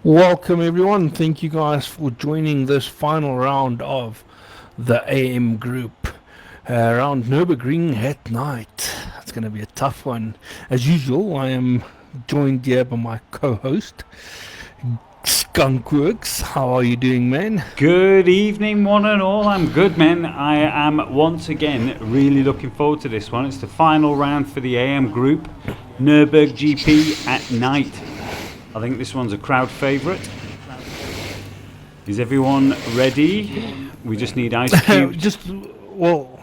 Welcome everyone. Thank you guys for joining this final round of the AM group around Nurburg at night. It's going to be a tough one. As usual, I am joined here by my co-host, Skunkworks. How are you doing, man? Good evening, one and all. I'm good, man. I am once again really looking forward to this one. It's the final round for the AM group, Nurburg GP at night. I think this one's a crowd favourite. Is everyone ready? We just need ice cubes. well,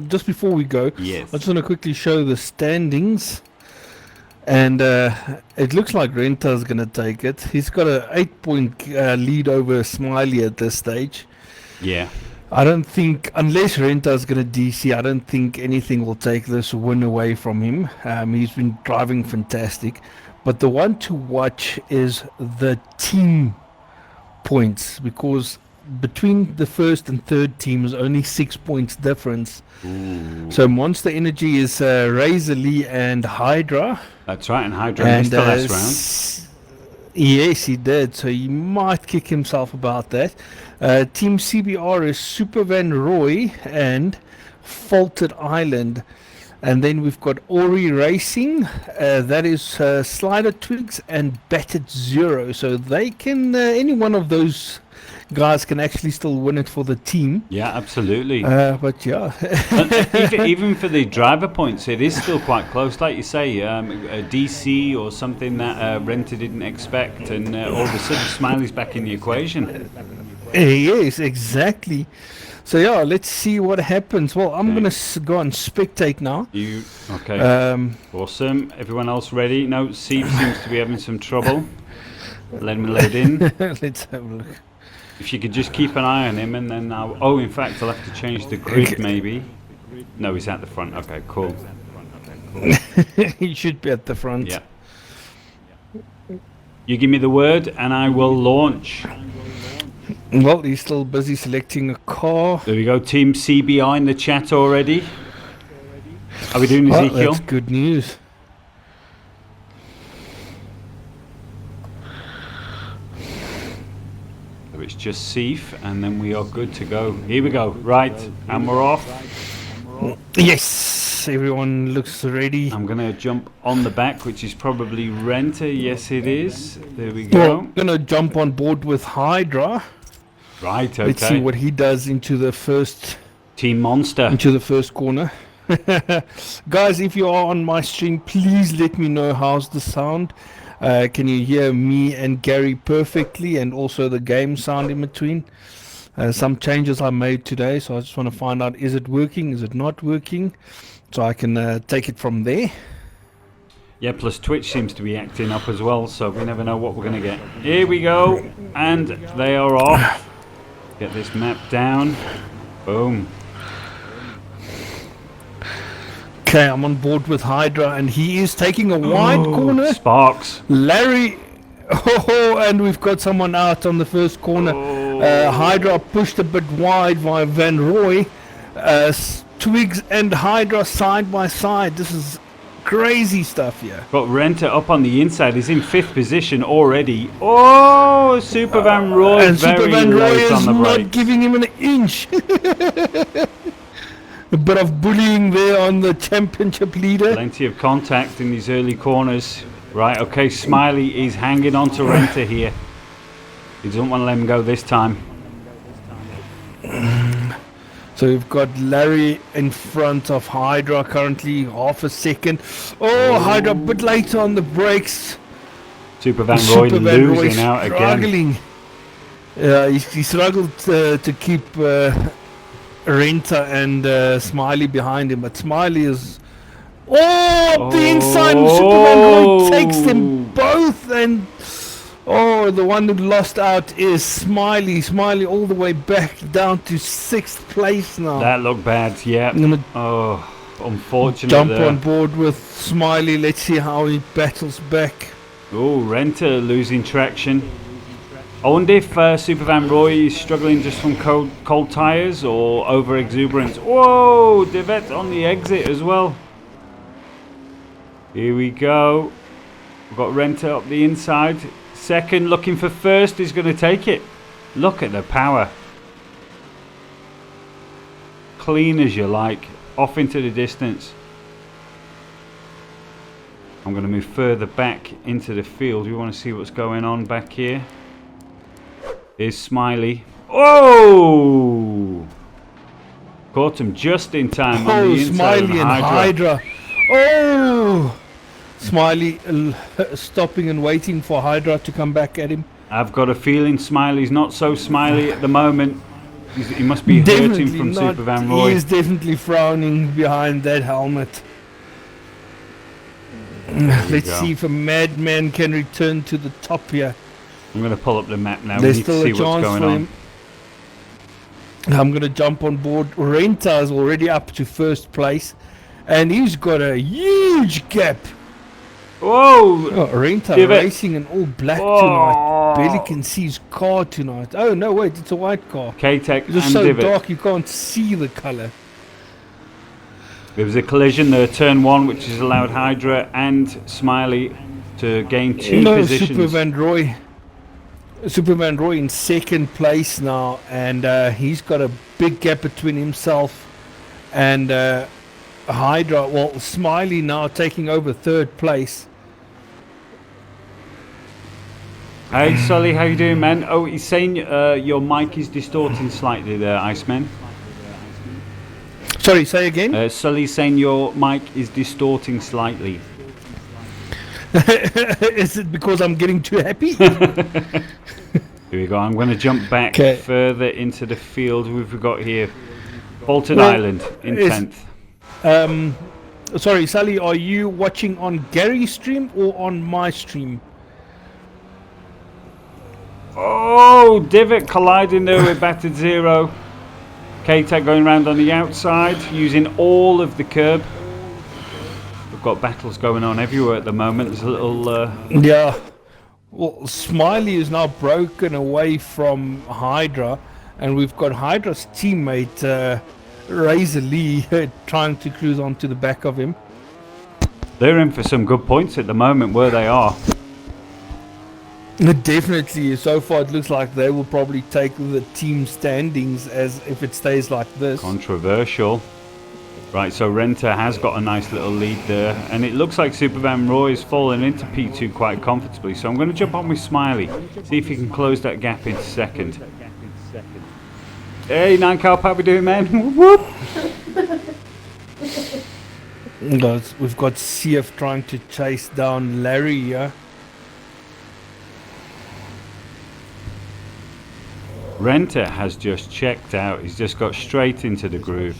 just before we go, Yes. I just want to quickly show the standings. And it looks like Renta's going to take it. He's got a 8-point lead over Smiley at this stage. Yeah. I don't think, unless Renta's going to DC, I don't think anything will take this win away from him. He's been driving fantastic. But the one to watch is the team points, because between the first and third teams, only 6 points difference. Ooh. So Monster Energy is Razor Lee and Hydra. That's right, and Hydra missed the last round. Yes, he did. So he might kick himself about that. Team CBR is Super Van Roy and Faulted Island. And then we've got Ori Racing, that is Slider Twigs and Battered Zero. So they can, any one of those guys can actually still win it for the team. Yeah, absolutely. But yeah. even for the driver points, it is still quite close. Like you say, a DC or something that Renta didn't expect, and all of a sudden Smiley's back in the equation. Yes, exactly. So yeah, let's see what happens. Well, I'm going to go and spectate now. Okay. Awesome. Everyone else ready? No, Steve seems to be having some trouble. Let me load in. Let's have a look. If you could just keep an eye on him, and then I'll... Oh, in fact, I'll have to change the grid, maybe. No, he's at the front. Okay, cool. He should be at the front. Yeah. You give me the word, and I will launch. Well, he's still busy selecting a car. There we go. Team CBI in the chat already. Are we doing Ezekiel? That's good news. So it's just Seif, and then we are good to go. Here we go. Right, and we're off. Yes, everyone looks ready. I'm going to jump on the back, which is probably Renta. Yes, it is. There we go. I'm going to jump on board with Hydra. Right, okay. Let's see what he does into the first... Team Monster. Into the first corner. Guys, if you are on my stream, please let me know how's the sound. Can you hear me and Gary perfectly, and also the game sound in between? Some changes I made today, so I just want to find out, is it working, is it not working, so I can take it from there. Yeah, plus Twitch seems to be acting up as well, so we never know what we're going to get. Here we go, and they are off. Get this map down. Boom. Okay, I'm on board with Hydra, and he is taking a wide corner. Sparks. Larry. Oh, and we've got someone out on the first corner. Hydra pushed a bit wide by Van Roy. Twigs and Hydra side by side. This is crazy stuff here. Got Renta up on the inside. He's in 5th position already. Oh, Super Van Roy and very Super Van Roy late on the is brakes. not giving him an inch. A bit of bullying there on the championship leader. Plenty of contact in these early corners. Right, okay, Smiley is hanging on to Renta here. He doesn't want to let him go this time. So we've got Larry in front of Hydra currently, half a second. Oh, Hydra a bit later on the brakes. Super Van Roy losing out struggling. again. He struggled to keep Renta and Smiley behind him, but Smiley is... Oh, the inside, Superman Roy takes them both, and... Oh, the one who lost out is Smiley. Smiley all the way back down to 6th place now. That looked bad, yeah. I'm gonna unfortunate jump there. on board with Smiley. Let's see how he battles back. Oh, Renta losing traction. I wonder if Super Van Roy is struggling just from cold tyres or over exuberance. Whoa, Devet on the exit as well. Here we go. We've got Renta up the inside. Second, looking for first, is going to take it. Look at the power. Clean as you like. Off into the distance. I'm going to move further back into the field. We want to see what's going on back here. Here's Smiley. Oh! Caught him just in time on the inside. Smiley and Hydra. Oh! Smiley stopping and waiting for Hydra to come back at him. I've got a feeling Smiley's not so smiley at the moment. He must be hurting from Super Van Roy. He is definitely frowning behind that helmet. Let's see if a madman can return to the top here. I'm going to pull up the map now. There's We need to see what's going on. I'm going to jump on board. Renta is already up to first place. And he's got a huge gap. Whoa! Oh, Renta racing in all black tonight. Barely can see his car tonight. Oh, no, wait, it's a white car. K-Tech and It's so Divot. dark you can't see the colour. There was a collision there, turn 1, which has allowed Hydra and Smiley to gain 2 positions. Super Van Roy in second place now, and he's got a big gap between himself and Hydra. Well, Smiley now taking over third place. Hey Sully, how you doing, man? Oh, he's saying your mic is distorting slightly there, Iceman. Sorry, say again? Sully's saying your mic is distorting slightly. Is it because I'm getting too happy? Here we go. I'm going to jump back further into the field. We've got here Bolton Island in 10th. Sorry, Sully, are you watching on Gary's stream or on my stream? Oh, Divot colliding there with Battered Zero. K-Tech going around on the outside, using all of the curb. We've got battles going on everywhere at the moment. There's a little... Yeah. Well, Smiley is now broken away from Hydra, and we've got Hydra's teammate, Razor Lee, trying to cruise onto the back of him. They're in for some good points at the moment where they are. Definitely. So far it looks like they will probably take the team standings as if it stays like this. Controversial. Right, so Renta has got a nice little lead there, and it looks like Super Van Roy is falling into P2 quite comfortably, so I'm going to jump on with Smiley, see if he can close that gap into second. Hey, 9 Car, how we doing, man? Whoop! We've got CF trying to chase down Larry here. Renta has just checked out. He's just got straight into the groove.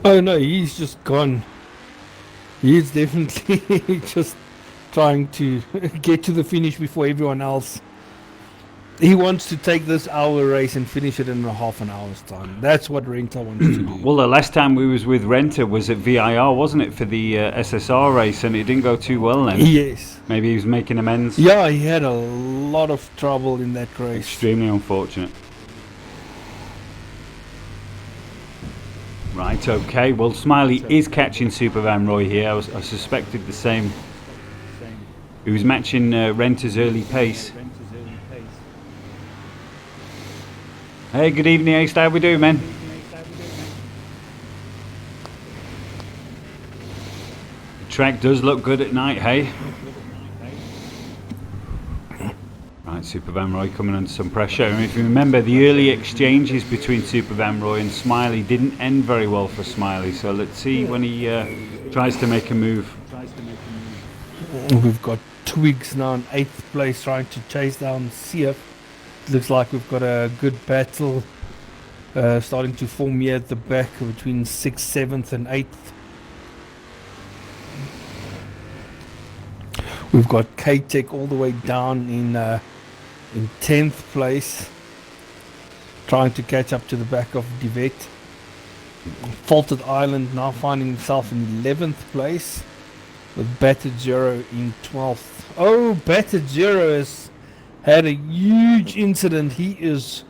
Oh no, he's just gone. He's definitely just trying to get to the finish before everyone else. He wants to take this hour race and finish it in a half an hour's time. That's what Renta wants to do. Well, the last time we was with Renta was at VIR, wasn't it, for the SSR race, and it didn't go too well then. Yes. Maybe he was making amends. Yeah, he had a lot of trouble in that race. Extremely unfortunate. Right, okay. Well, Smiley is catching Super Van Roy here. I suspected the same. He was matching Renta's early pace. Hey, good evening, Ace. How we doing, man? The track does look good at night, hey? Right, Super Van Roy coming under some pressure. And if you remember, the early exchanges between Super Van Roy and Smiley didn't end very well for Smiley. So let's see when he tries to make a move. We've got Twigs now in 8th place trying to chase down CF. Looks like we've got a good battle starting to form here at the back between 6th, 7th and 8th. We've got K-Tech all the way down in 10th place, trying to catch up to the back of Divot. Faulted Island now finding himself in 11th place, with Battered Zero in 12th. Oh, Battered Zero has had a huge incident. He is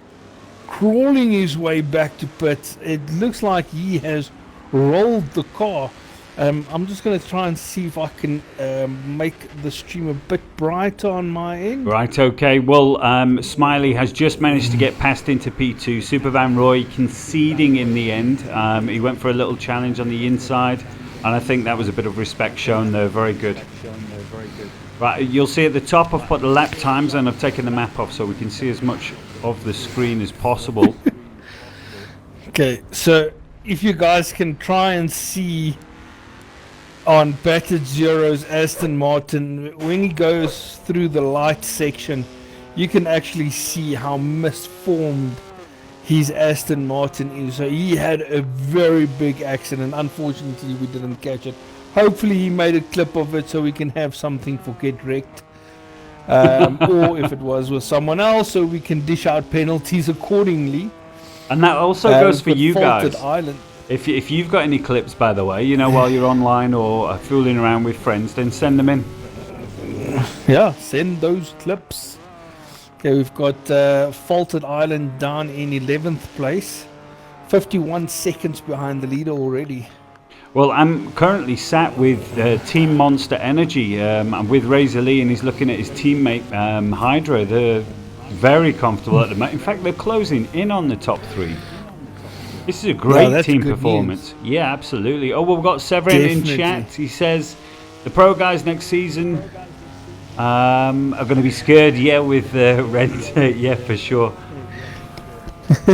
crawling his way back to pits. It looks like he has rolled the car. I'm just going to try and see if I can make the stream a bit brighter on my end. Right, okay. Well, Smiley has just managed to get past into P2. Super Van Roy conceding in the end. He went for a little challenge on the inside, and I think that was a bit of respect shown there. Very good. Right, you'll see at the top I've put the lap times, and I've taken the map off so we can see as much of the screen as possible. Okay, so if you guys can try and see on Battered Zero's Aston Martin, when he goes through the light section, you can actually see how misformed his Aston Martin is. So he had a very big accident. Unfortunately, we didn't catch it. Hopefully he made a clip of it so we can have something for Get Wrecked. Or if it was with someone else, so we can dish out penalties accordingly. And that also goes for you guys. Island. If you've got any clips, by the way, you know, while you're online or fooling around with friends, then send them in. Yeah, send those clips. Okay, we've got Faulted Island down in 11th place. 51 seconds behind the leader already. Well, I'm currently sat with Team Monster Energy. I'm with Razor Lee, and he's looking at his teammate Hydra. They're very comfortable at the moment. In fact, they're closing in on the top 3. This is a great team performance. News. Yeah, absolutely. Oh, well, we've got Severin in chat. He says the pro guys next season are going to be scared. Yeah, with red. Yeah, for sure.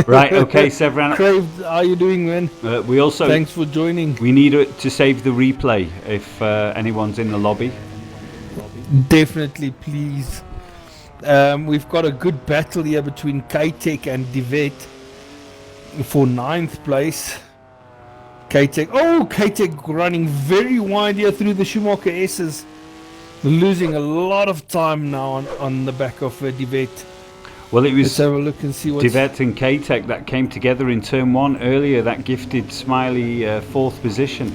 Right, okay, Severin. Crave, how are you doing, man? We also thanks for joining. We need to save the replay if anyone's in the lobby. Definitely, please. We've got a good battle here between K-Tech and Divet for 9th place. K-Tech. Oh, K-Tech running very wide here through the Schumacher S's. Losing a lot of time now on the back of Divet. Well, it was Let's have a look and see Divet and K-Tech that came together in turn 1 earlier. That gifted Smiley 4th position.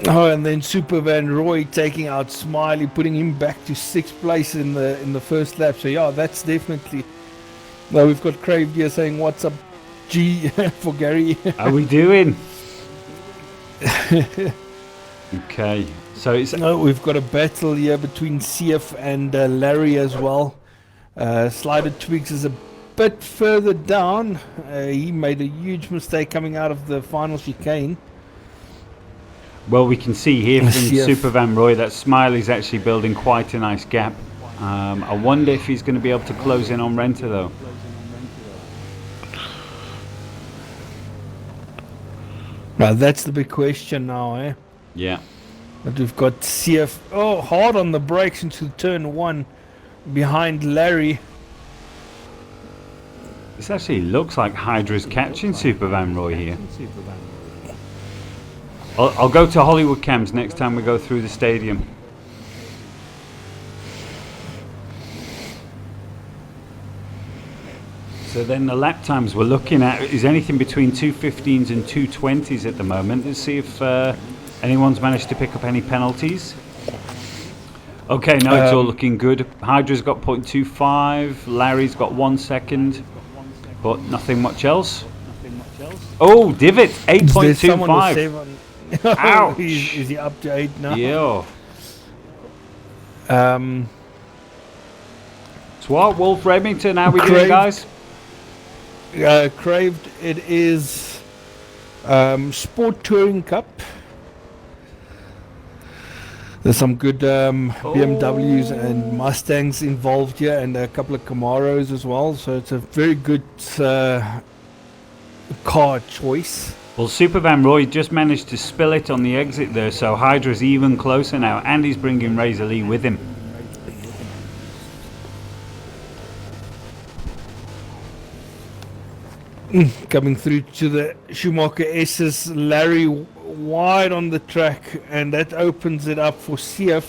Oh, and then Super Van Roy taking out Smiley, putting him back to 6th place in the first lap. So yeah, that's definitely. Well, we've got Crave here saying, "What's up, G?" for Gary. How we doing? Okay, so it's. We've got a battle here between CF and Larry as well. Slider Twigs is a bit further down. He made a huge mistake coming out of the final chicane. Well, we can see here from Super Van Roy that Smiley's actually building quite a nice gap. I wonder if he's going to be able to close in on Renter, though. Now, that's the big question now, eh? Yeah. But we've got CF, hard on the brakes into turn 1 behind Larry. This actually looks like Hydra's catching Super Van Roy here. I'll go to Hollywood cams next time we go through the stadium. So then the lap times we're looking at is anything between 2:15s and 2:20s at the moment. Let's see if anyone's managed to pick up any penalties. Okay, no, it's all looking good. Hydra's got 0.25, Larry's got 1 second, but nothing much else. Oh, Divot, 8.25. Ouch! Is he up to 8 now? Yeah. Swart, Wolf, Remington, how we doing, guys? Craved, it is Sport Touring Cup. There's some good BMWs and Mustangs involved here, and a couple of Camaros as well. So it's a very good car choice. Well, Super Van Roy just managed to spill it on the exit there, so Hydra's even closer now, and he's bringing Razor Lee with him. Coming through to the Schumacher S's, Larry wide on the track, and that opens it up for CF.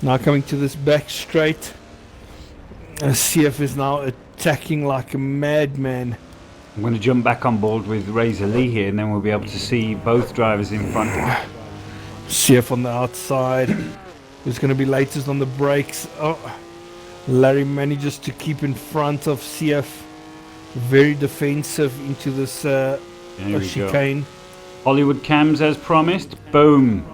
Now coming to this back straight, CF is now attacking like a madman. I'm going to jump back on board with Razor Lee here, and then we'll be able to see both drivers in front. CF on the outside. Who's going to be latest on the brakes? Oh, Larry manages to keep in front of CF. Very defensive into this chicane. Go. Hollywood cams as promised. Boom.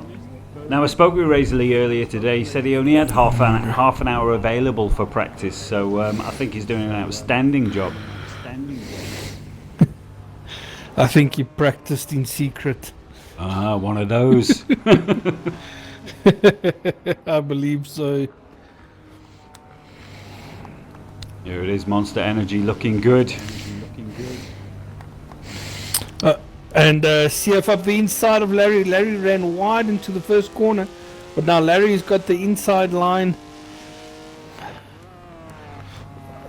Now I spoke with Razor Lee earlier today. He said he only had half an hour available for practice, so I think he's doing an outstanding job. I think he practiced in secret. Ah, one of those. I believe so. Here it is, Monster Energy looking good. And CF up the inside of Larry. Larry ran wide into the first corner, but now Larry's got the inside line.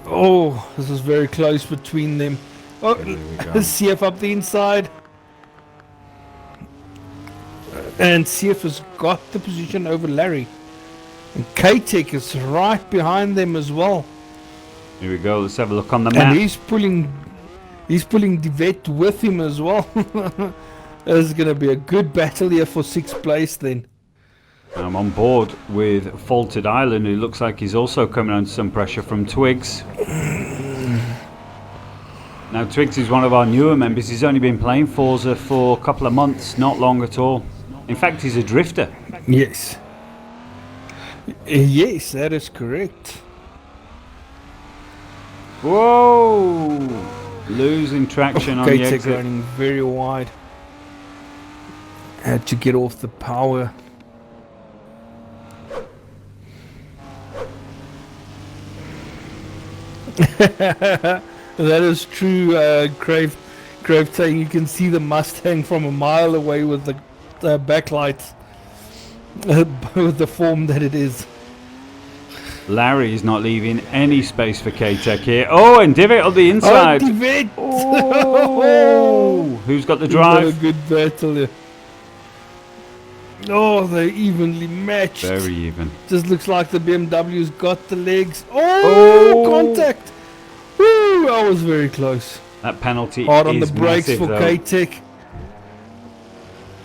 Oh, this is very close between them. Oh, CF up the inside. And CF has got the position over Larry. And K-Tech is right behind them as well. Here we go, let's have a look on the map. And he's pulling DeVette with him as well. This is going to be a good battle here for 6th place then. I'm on board with Faulted Island, who looks like he's also coming under some pressure from Twigs. Now Twigs is one of our newer members. He's only been playing Forza for a couple of months, not long at all. In fact, he's a drifter. Yes. Yes, that is correct. Whoa! Losing traction on the exit. Running very wide. Had to get off the power. That is true, Crave saying you can see the Mustang from a mile away with the backlights. With the form that it is. Larry is not leaving any space for K-Tech here. Oh, and Divot on the inside. Oh, Divot! Oh, who's got the drive? A good battle here. Oh, they're evenly matched. Very even. Just looks like the BMW's got the legs. Oh, contact! Woo, I was very close. That penalty hard on is the brakes massive, for though. K-Tech.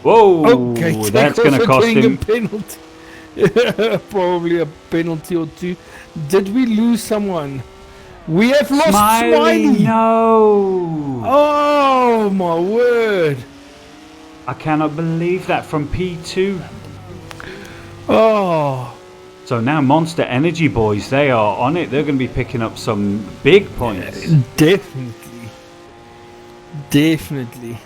Whoa, Oh, K-Tech that's going to cost him. A penalty. Probably a penalty or two. Did we lose someone? We have lost Smiley. No. Oh my word. I cannot believe that, from P2. Oh. So now Monster Energy boys, they are on it. They're going to be picking up some big points. Definitely. Definitely.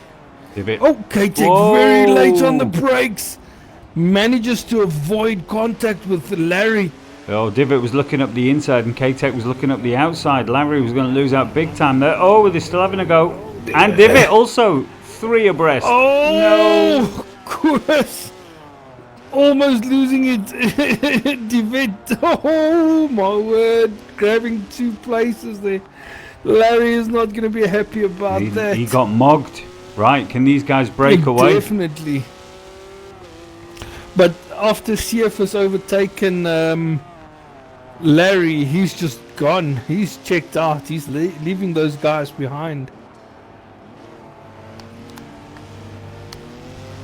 Oh, K-Tech very late on the brakes. Manages to avoid contact with Larry. Oh, Divot was looking up the inside and K-Tech was looking up the outside. Larry was going to lose out big time there. Oh, they're still having a go. And Divot also 3 abreast. Oh, no. Chris. Almost losing it. Divot. Oh, my word. Grabbing 2 places there. Larry is not going to be happy about that. He got mogged. Right, can these guys break away? Definitely. But after CF has overtaken Larry, he's just gone. He's checked out. He's leaving those guys behind.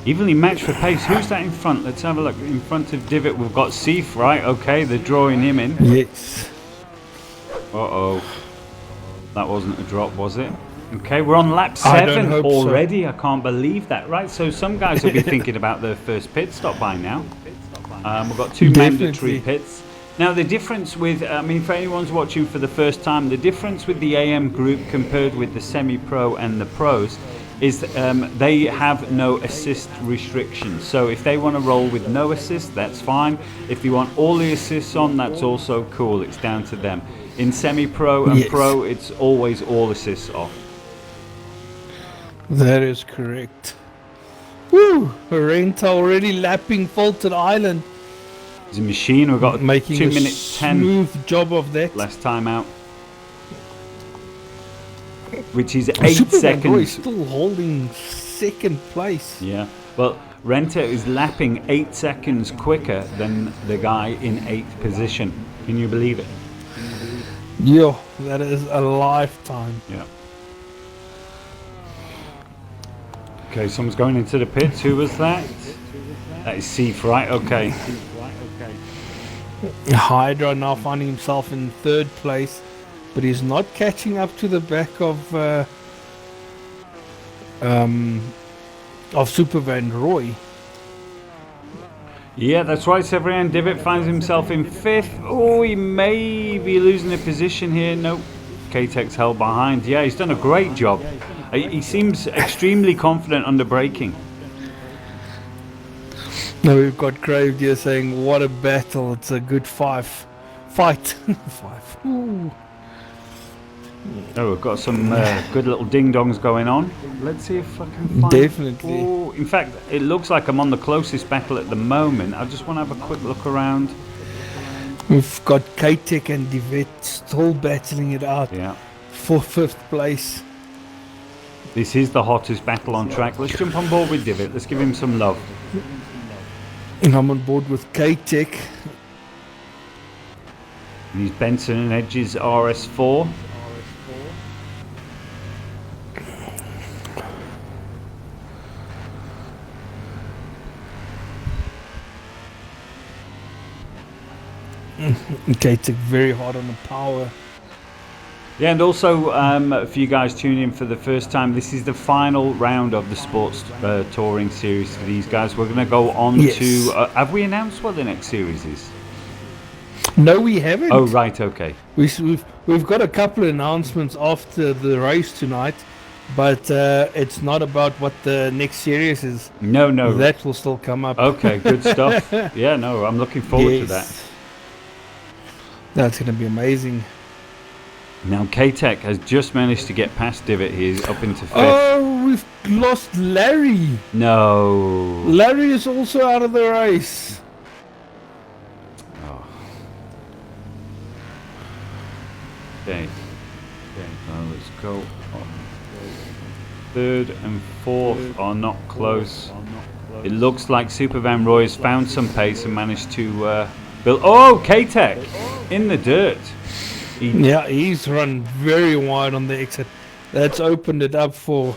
Evenly matched for pace. Who's that in front? Let's have a look. In front of Divot, we've got Seif, right? Okay, they're drawing him in. Yes. Uh-oh. That wasn't a drop, was it? Okay, we're on lap 7 already. So. I can't believe that. Right, so some guys will be thinking about their first pit stop by now. We've got 2 mandatory pits. Now, the difference with, I mean, for anyone's watching for the first time, the difference with the AM group compared with the semi-pro and the pros is they have no assist restrictions. So if they want to roll with no assist, that's fine. If you want all the assists on, that's also cool. It's down to them. In semi-pro and pro, it's always all assists off. That is correct. Woo! Renta already lapping Faulted Island. It's a machine. We've got making 2 minutes 10. Smooth job of that. Last time out. Which is 8 seconds. Boy, still holding 2nd place. Yeah. Well, Renta is lapping 8 seconds quicker than the guy in 8th position. Can you believe it? Yeah, that is a lifetime. Yeah. Okay, someone's going into the pits. Who was that? That is Seif, right? Okay. Hydra now finding himself in 3rd place, but he's not catching up to the back of of Super Van Roy. Yeah, that's right. Severian Divot finds himself in 5th. Oh, he may be losing a position here. Nope. K-Tech's held behind. Yeah, he's done a great job. He seems extremely confident under braking. Now we've got Craved here saying, what a battle. It's a good fight. 5. Ooh. Oh, we've got some good little ding-dongs going on. Let's see if I can find... Definitely. Oh, in fact, it looks like I'm on the closest battle at the moment. I just want to have a quick look around. We've got K-Tech and Devet still battling it out for 5th place. This is the hottest battle on track. Let's jump on board with Divot. Let's give him some love. And I'm on board with K-Tech. These Benson and Edges RS4. K-Tech very hard on the power. Yeah, and also for you guys tuning in for the first time, this is the final round of the sports touring series for these guys. We're going to go on to... have we announced what the next series is? No, we haven't. Oh, right, okay. We've got a couple of announcements after the race tonight, but it's not about what the next series is. No. That will still come up. Okay, good stuff. Yeah, no, I'm looking forward to that. That's going to be amazing. Now, K-Tech has just managed to get past Divot. He's up into 5th. Oh, we've lost Larry. No. Larry is also out of the race. Oh. Okay, now let's go. 3rd and 4th are not close. It looks like Super Van Roy has found some pace and managed to build... Oh, K-Tech in the dirt. He's run very wide on the exit. That's opened it up for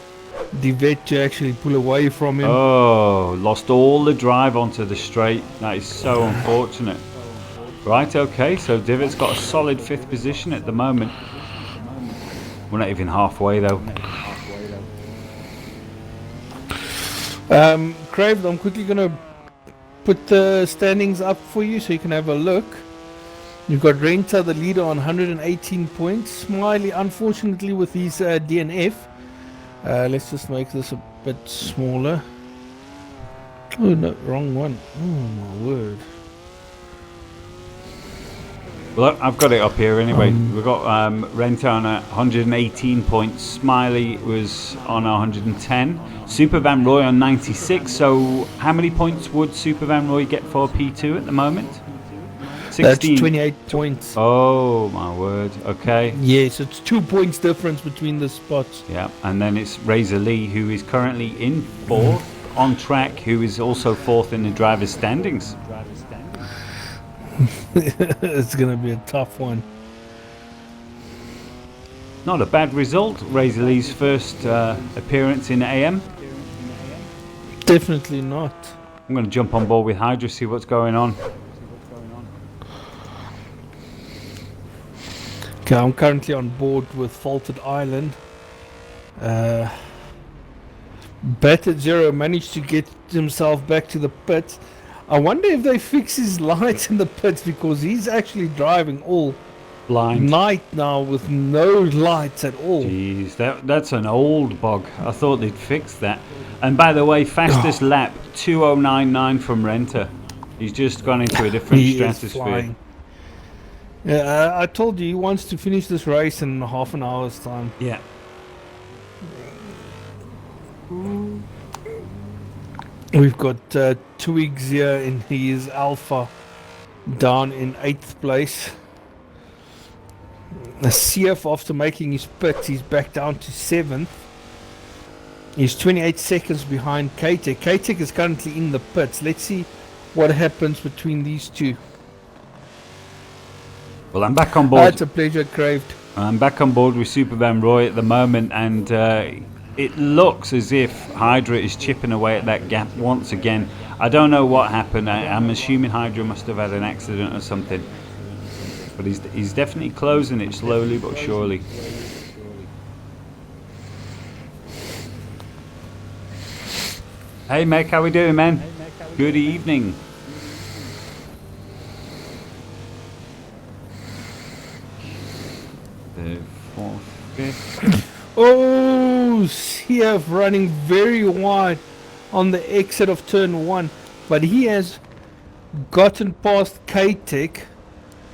Devet to actually pull away from him. Oh, lost all the drive onto the straight. That is so unfortunate. Right, okay, so Divot's got a solid 5th position at the moment. We're not even halfway though. Craved, I'm quickly going to put the standings up for you so you can have a look. You've got Renta, the leader, on 118 points. Smiley, unfortunately, with his DNF. Let's just make this a bit smaller. Oh, no, wrong one. Oh, my word. Well, I've got it up here anyway. We've got Renta on 118 points. Smiley was on 110. Super Van Roy on 96. So how many points would Super Van Roy get for P2 at the moment? 16. That's 28 points. Oh, my word. Okay. Yes, it's 2 points difference between the spots. Yeah, and then it's Razor Lee, who is currently in 4th on track, who is also 4th in the driver's standings. It's going to be a tough one. Not a bad result. Razor Lee's first appearance in AM. Definitely not. I'm going to jump on board with Hydra, see what's going on. Okay, I'm currently on board with Faulted Island. Battered Zero managed to get himself back to the pits. I wonder if they fix his lights in the pits, because he's actually driving all Blind night now with no lights at all. Jeez, that's an old bug. I thought they'd fix that. And by the way, fastest lap 2099 from Renta. He's just gone into a different stratosphere. Yeah, I told you he wants to finish this race in half an hour's time. Yeah. We've got Twigs here in his Alpha down in 8th place. CF, after making his pit, he's back down to 7th. He's 28 seconds behind K-Tech. K-Tech is currently in the pits. Let's see what happens between these two. Well, I'm back on board. It's a pleasure, Craved. I'm back on board with Super Van Roy at the moment, and it looks as if Hydra is chipping away at that gap once again. I don't know what happened. I'm assuming Hydra must have had an accident or something. But he's definitely closing it slowly but surely. Hey, Mick, how we doing, man? Good evening. The fourth, fifth. Oh, CF running very wide on the exit of turn 1, but he has gotten past K-Tech,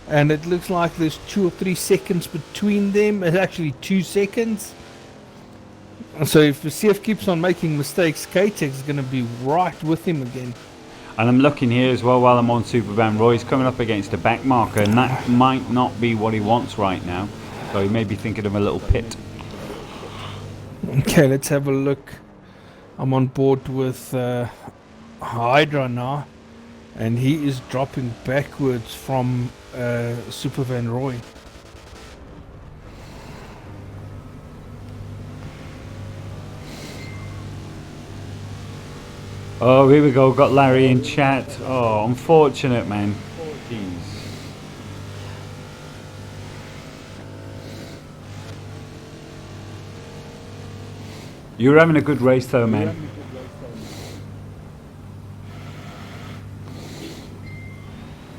and it looks like there's 2 or 3 seconds between them. It's actually 2 seconds. So if CF keeps on making mistakes, K-Tech is going to be right with him again. And I'm looking here as well while I'm on Supervan. Roy's coming up against a back marker, and that might not be what he wants right now. So he may be thinking of a little pit. Okay, let's have a look. I'm on board with Hydra now, and he is dropping backwards from Supervan Roy. Oh, here we go. Got Larry in chat. Oh, unfortunate, man. Jeez. You were having a good race, though, man.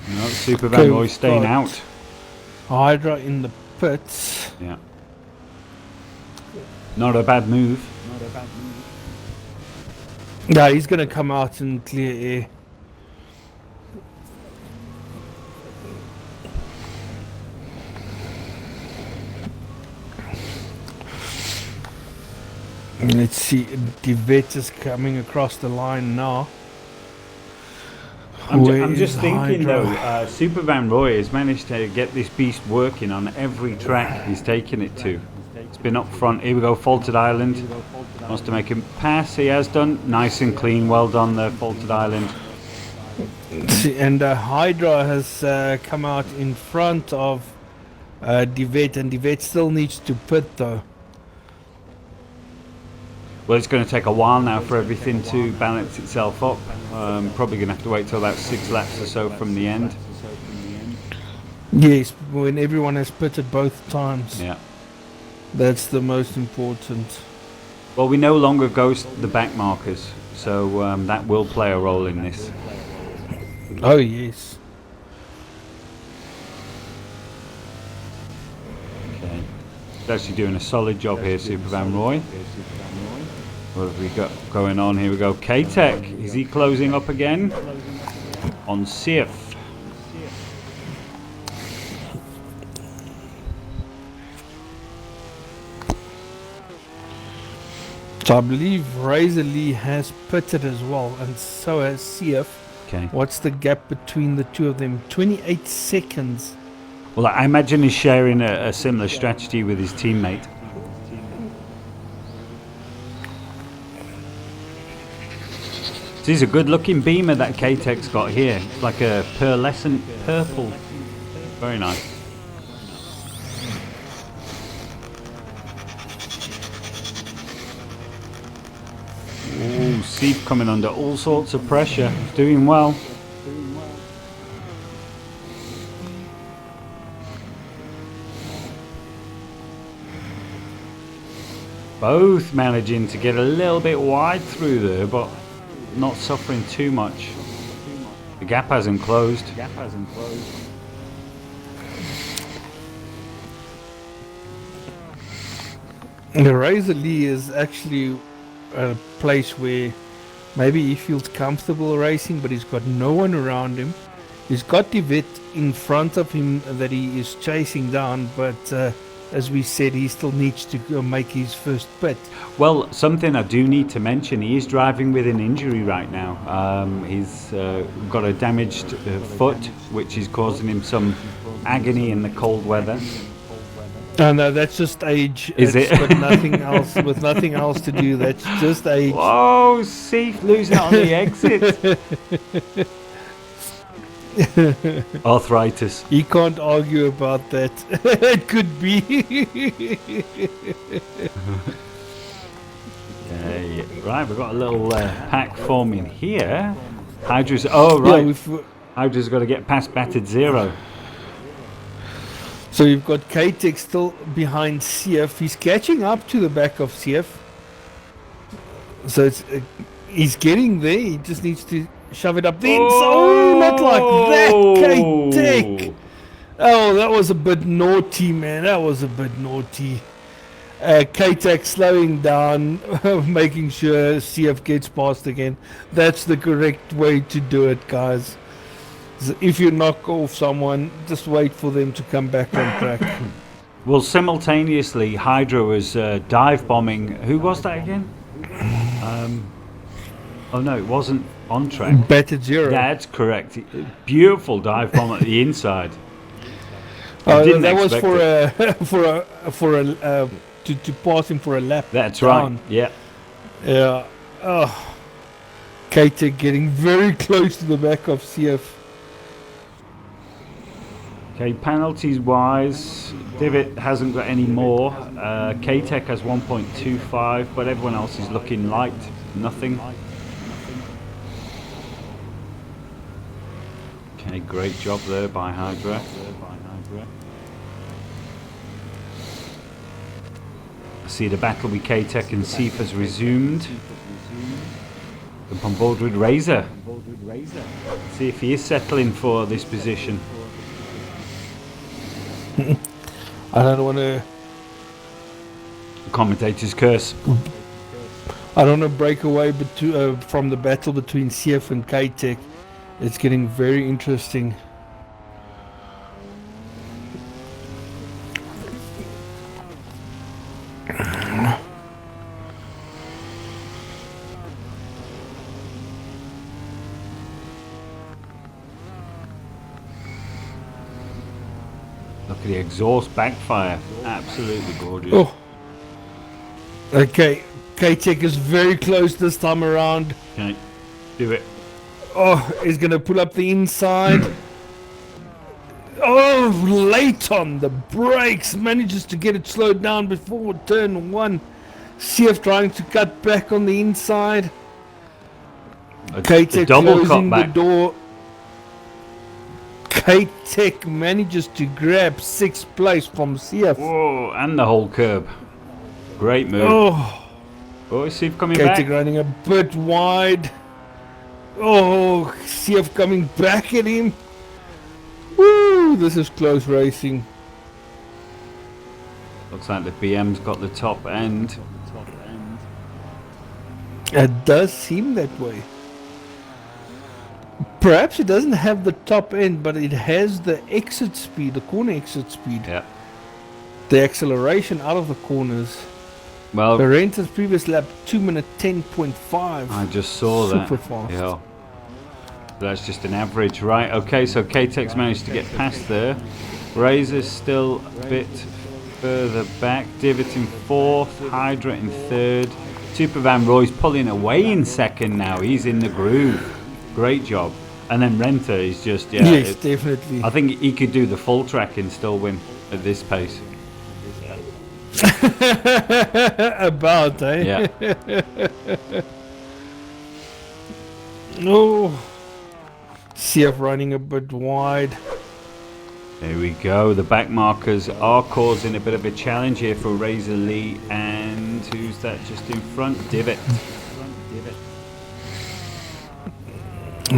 No, Supervan Roy staying out. Hydra in the pits. Yeah. Not a bad move. Yeah, he's going to come out and clear air. Let's see, DeVet is coming across the line now. I'm just thinking though, Supervan Roy has managed to get this beast working on every track he's taken it to. It's been up front. Here we go, Faulted Island. Wants to make him pass. He has done. Nice and clean. Well done there, Faulted Island. See, and Hydra has come out in front of DeVet, and DeVet still needs to pit though. Well, it's going to take a while now for everything to balance itself up. Probably going to have to wait till about 6 laps or so from the end. Yes, when everyone has pitted both times. Yeah. That's the most important. Well, we no longer ghost the back markers, so that will play a role in this. Oh, yes. Okay. He's actually doing a solid job here, Supervan Roy. What have we got going on? Here we go. K-Tech, is he closing up again? On Sif. So I believe Razor Lee has pitted as well, and so has CF. Okay. What's the gap between the two of them? 28 seconds. Well, I imagine he's sharing a similar strategy with his teammate. This is a good looking Beamer that K-Tech's got here. It's like a pearlescent purple. Very nice. Ooh, Seep coming under all sorts of pressure. Doing well. Both managing to get a little bit wide through there, but not suffering too much. The gap hasn't closed. The Razor Lee is actually a place where maybe he feels comfortable racing, but he's got no one around him. He's got DeVet in front of him that he is chasing down, but as we said, he still needs to go make his first pit. Well, something I do need to mention, he is driving with an injury right now. He's got a damaged foot, which is causing him some agony in the cold weather. Oh, no, that's just age. Is it? Got nothing else, with nothing else to do. That's just age. Whoa, Seif losing it on the exit. Arthritis. He can't argue about that. It could be. Right, we've got a little pack forming here. Hydra's. Oh, right. Yeah, Hydra's got to get past battered zero. so you've got K-Tech still behind CF. He's catching up to the back of CF. So He's getting there. He just needs to shove it up the inside. Oh, not like that, K-Tech. Oh, that was a bit naughty, man. That was a bit naughty. K-Tech slowing down, making sure CF gets past again. That's the correct way to do it, guys. If you knock off someone, just wait for them to come back on track. Well, simultaneously, Hydra was dive bombing. Who was that again? Oh no, it wasn't on track. Better Zero. That's correct. Beautiful dive bomb at the inside. That was to pass him for a lap. That's down. right. Yeah. Yeah. Oh. K-Tech getting very close to the back of CF. Okay, penalties wise, Divot hasn't got any more. K-Tech has 1.25, but everyone else is looking light. Nothing. Okay, great job there by Hydra. I see the battle with K-Tech and Seif has resumed. Jump on board with Razor. See if he is settling for this position. I don't want to. The commentator's curse. I don't want to break away from the battle between CF and K-Tech. It's getting very interesting. Look at the exhaust backfire. Absolutely gorgeous. Oh. Okay, K-Tech is very close this time around. Okay, do it. Oh, he's going to pull up the inside. Oh, late on the brakes. Manages to get it slowed down before turn one. CF trying to cut back on the inside. K-Tech closing the door. K-Tech manages to grab 6th place from CF. Whoa, and the whole curb. Great move. Oh, is CF coming back? K-Tech running a bit wide. Oh, CF coming back at him. Woo, this is close racing. Looks like the BM's got the top end. It does seem that way. Perhaps it doesn't have the top end, but it has the exit speed, the corner exit speed. Yeah. The acceleration out of the corners. Well, the Renter's previous lap 2 minute 10.5. I just saw that. Super fast. Yeah. That's just an average, right? Okay, so K-Tech's managed to get past there. Razor's still a bit further back. Divot in 4th, Hydra in 3rd. Super Van Roy's pulling away in 2nd now. He's in the groove. Great job. And then Renter is just, yeah. Yes, definitely. I think he could do the full track and still win at this pace. About, eh? Yeah. No. CF running a bit wide. There we go. The back markers are causing a bit of a challenge here for Razor Lee. And who's that just in front? Divot.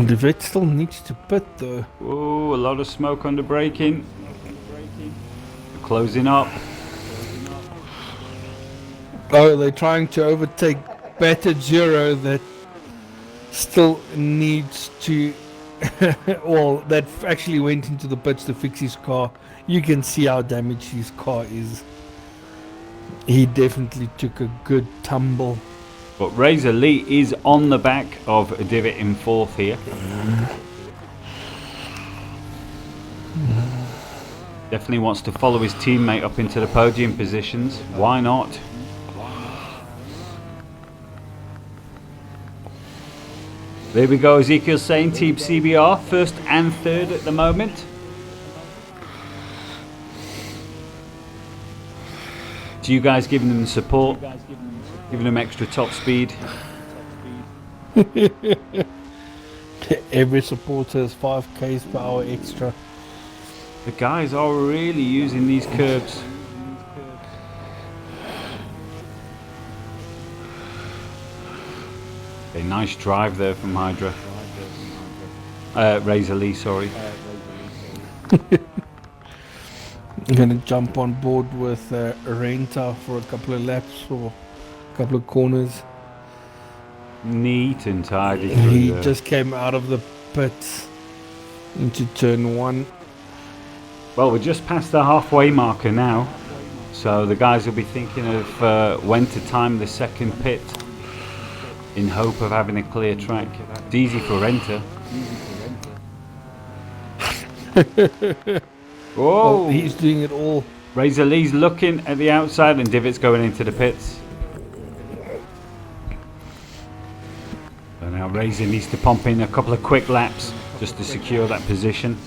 Divot still needs to pit though. Oh, a lot of smoke under braking. Closing up. Oh, they're trying to overtake Better Zero that still needs to well, that actually went into the pits to fix his car. You can see how damaged his car is. He definitely took a good tumble. But Razor Lee is on the back of Divot in 4th here. Definitely wants to follow his teammate up into the podium positions. Why not? There we go, Ezekiel saying Team CBR 1st and 3rd at the moment. Do you guys giving them support? Giving them extra top speed? Every supporter has 5 k's per hour extra. The guys are really using these curbs. A nice drive there from Hydra. Razor Lee, sorry. I'm gonna jump on board with Renta for a couple of laps or a couple of corners. Neat and tidy. He through there. just came out of the pits into turn 1. Well, we're just past the halfway marker now, so the guys will be thinking of when to time the second pit in hope of having a clear track. It's easy for Renta. Whoa! Oh, he's doing it all. Razor Lee's looking at the outside and Divott's going into the pits. So now Razor needs to pump in a couple of quick laps just to secure that position.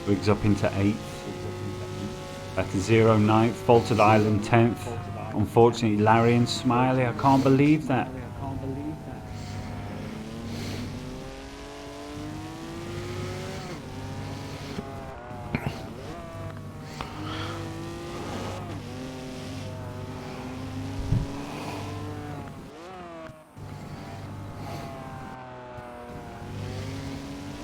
Briggs up into 8th. Back to 0 9th. Faltered Island 10th. Unfortunately, Larry and Smiley, I can't believe that.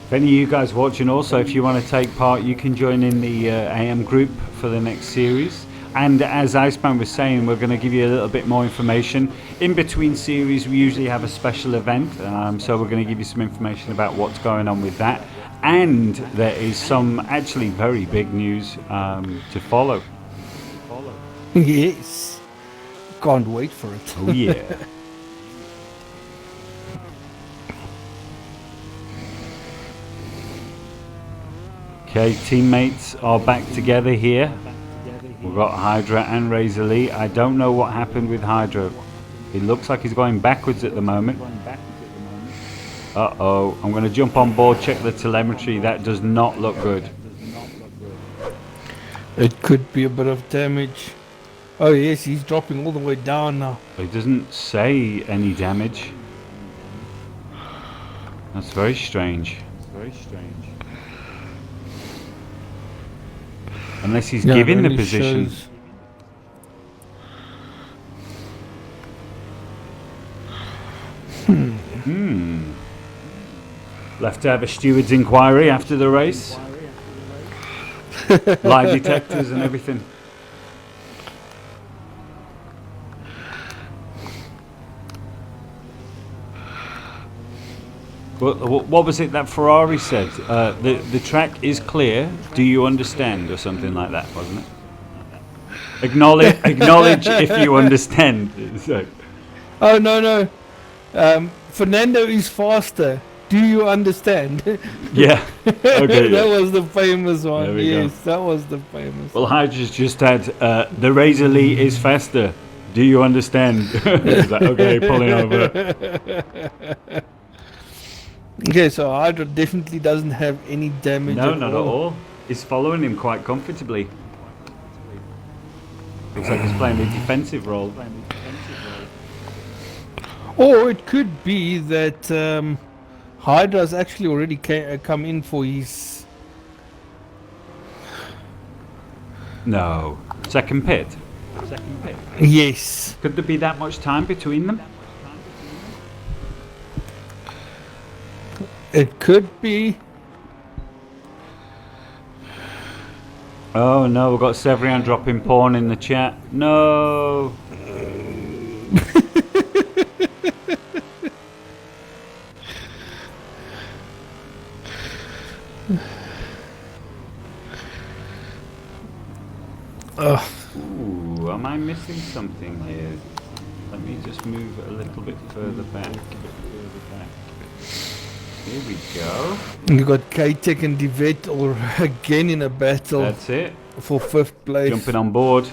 If any of you guys watching also, if you want to take part, you can join in the AM group for the next series. And as Iceman was saying, we're going to give you a little bit more information. In between series, we usually have a special event. So we're going to give you some information about what's going on with that. And there is some actually very big news to follow. Yes. Can't wait for it. Oh yeah. Okay, teammates are back together here. We've got Hydra and Razor Lee. I don't know what happened with Hydra. It looks like he's going backwards at the moment. Uh-oh. I'm going to jump on board, check the telemetry. That does not look good. It could be a bit of damage. Oh yes, he's dropping all the way down now. It doesn't say any damage. That's very strange. Very strange. Unless he's given the position. Left to have a steward's inquiry after the race. Lie detectors and everything. What was it that Ferrari said? The track is clear. Do you understand, or something like that, wasn't it? Acknowledge if you understand. So. Oh no. Fernando is faster. Do you understand? Yeah. Okay. That was the famous one. There we Yes, go. that was the famous. Well, Hydra's just had the Razor Lee is faster. Do you understand? Is that okay? Pulling over. Okay, so Hydra definitely doesn't have any damage. No, not at all. He's following him quite comfortably. Looks like he's playing a defensive role. Or it could be that Hydra's actually already come in for his... No. Second pit. Yes. Could there be that much time between them? It could be. Oh no, we've got Severian dropping porn in the chat. No. Ooh, am I missing something here? Let me just move a little bit further back. Here we go. You got K-Tech and Divet all again in a battle. That's it. For 5th place. Jumping on board.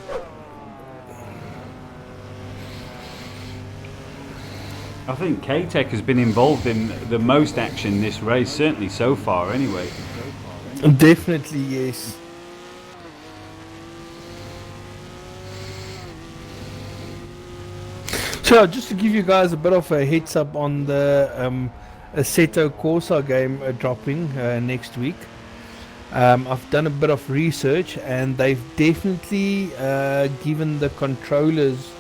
I think K-Tech has been involved in the most action this race, certainly so far anyway. Definitely, yes. So, just to give you guys a bit of a heads up on the Assetto Corsa game dropping next week. I've done a bit of research, and they've definitely given the controllers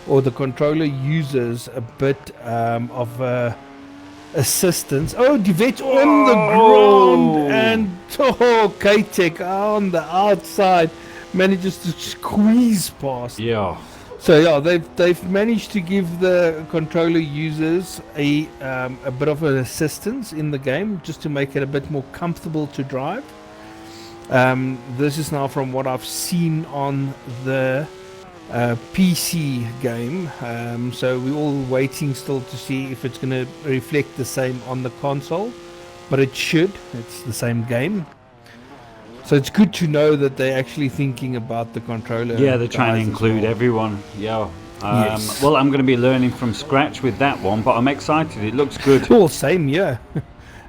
or the controller users a bit of assistance. Oh, Divet's on the ground, Whoa! and K-Tech on the outside manages to squeeze past. Yeah. So yeah, they've managed to give the controller users a bit of an assistance in the game, just to make it a bit more comfortable to drive. This is now from what I've seen on the PC game. So we're all waiting still to see if it's going to reflect the same on the console, but it should. It's the same game. So it's good to know that they're actually thinking about the controller. Yeah, they're trying to guys as include well. everyone. Yeah. Yes. Well, I'm going to be learning from scratch with that one, but I'm excited. It looks good. Well, same, yeah.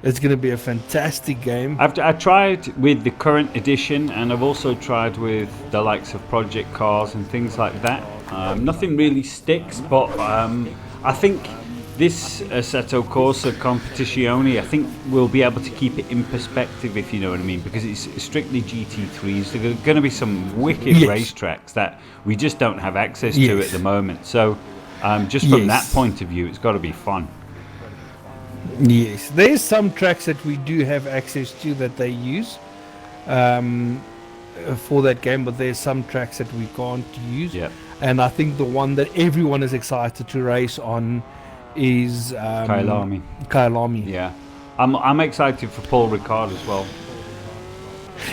It's going to be a fantastic game. I tried with the current edition, and I've also tried with the likes of Project Cars and things like that. Nothing really sticks, but I think this Assetto Corsa Competizione, I think we'll be able to keep it in perspective, if you know what I mean, because it's strictly GT3s. There are going to be some wicked Yes. racetracks that we just don't have access to Yes. at the moment. So just from that Yes. point of view, it's got to be fun. Yes, there's some tracks that we do have access to that they use for that game, but there's some tracks that we can't use. Yeah. And I think the one that everyone is excited to race on is Kyalami. Kyalami. Yeah. I'm excited for Paul Ricard as well.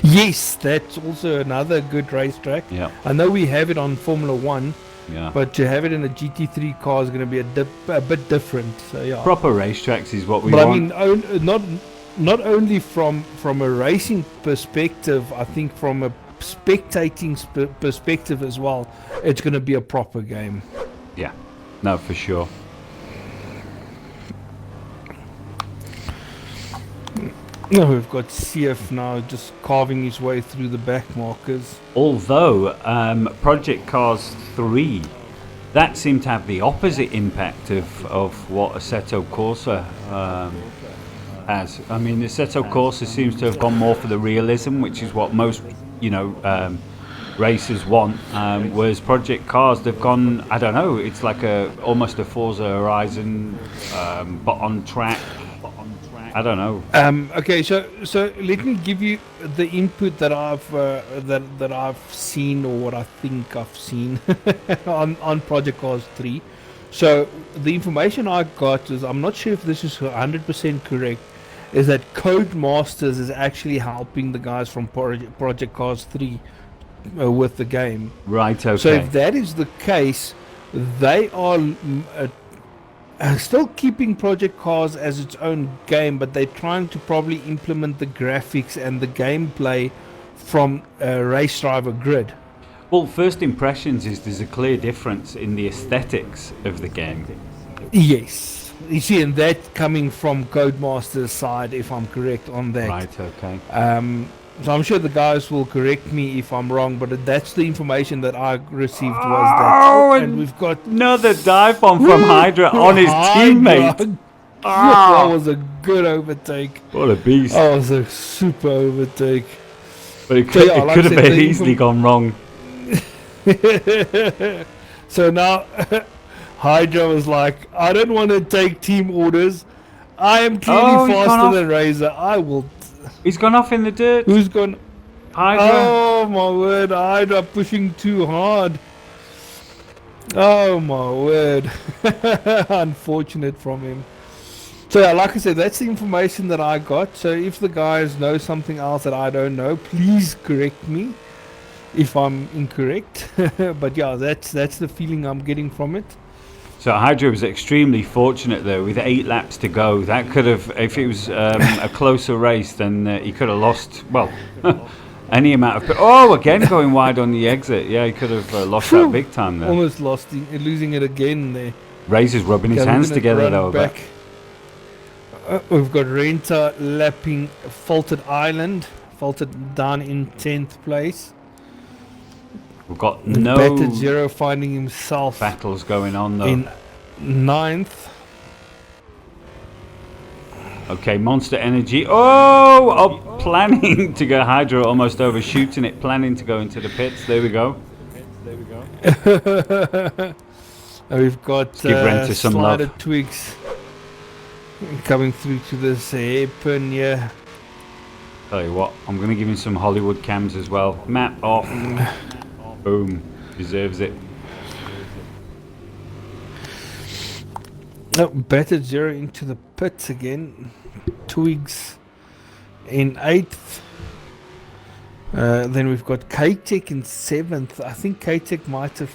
Yes, that's also another good racetrack. Yeah. I know we have it on Formula One, Yeah. but to have it in a GT3 car is going to be a bit different. So yeah. Proper racetracks is what we But want. I mean, not only from a racing perspective, I think from a spectating perspective as well, it's going to be a proper game. Yeah. No, for sure. No, we've got CF now just carving his way through the back markers. Although Project Cars 3, that seemed to have the opposite impact of what Assetto Corsa has. I mean, Assetto Corsa seems to have gone more for the realism, which is what most, racers want. Whereas Project Cars, they've gone, I don't know, it's like almost a Forza Horizon, but on track. I don't know. Okay, so let me give you the input that I've that I've seen, or what I think I've seen on Project Cars 3. So the information I got is, I'm not sure if this is 100% correct, is that Codemasters is actually helping the guys from Project Cars 3 with the game. Right, okay. So if that is the case, they are still keeping Project Cars as its own game, but they're trying to probably implement the graphics and the gameplay from a Race Driver Grid. Well, first impressions is there's a clear difference in the aesthetics of the game. Yes. You see, and that coming from Codemaster's side, if I'm correct on that. Right, okay. So I'm sure the guys will correct me if I'm wrong, but that's the information that I received was that. Oh, And we've got another dive bomb from Hydra on his Hydra. teammate. That was a good overtake. What a beast. That was a super overtake. But it So could, yeah, it like could I have said, been the easily gone wrong. So now Hydra was like, I don't want to take team orders. I am clearly he's gone faster off. than Razor. I will. He's gone off in the dirt. Who's gone? Hydra. Oh my word, Hydra pushing too hard. Oh my word. Unfortunate from him. So yeah, like I said, that's the information that I got. So if the guys know something else that I don't know, please correct me if I'm incorrect. But yeah, that's the feeling I'm getting from it. So Hydra was extremely fortunate though, with 8 laps to go. That could have, if it was a closer race, then he could have lost, well, any amount of... Oh, again going wide on the exit. Yeah, he could have lost that big time there. Almost losing it again there. Razor's rubbing his Okay, we're hands gonna together run though. back. We've got Renta lapping Faulted Island. Faulted down in 10th place. We've got With no Battered Zero finding himself battles going on though. in 9th. Okay, Monster Energy. Oh, planning to go Hydra, almost overshooting it, planning to go into the pits. There we go. We've got Give Renter some slider love. twigs coming through to this hairpin here. Tell you what, I'm going to give him some Hollywood cams as well. Map off. Boom. Deserves it. Oh, battered zero into the pits again. Twigs in 8th. Then we've got K-Tech in 7th. I think K-Tech might have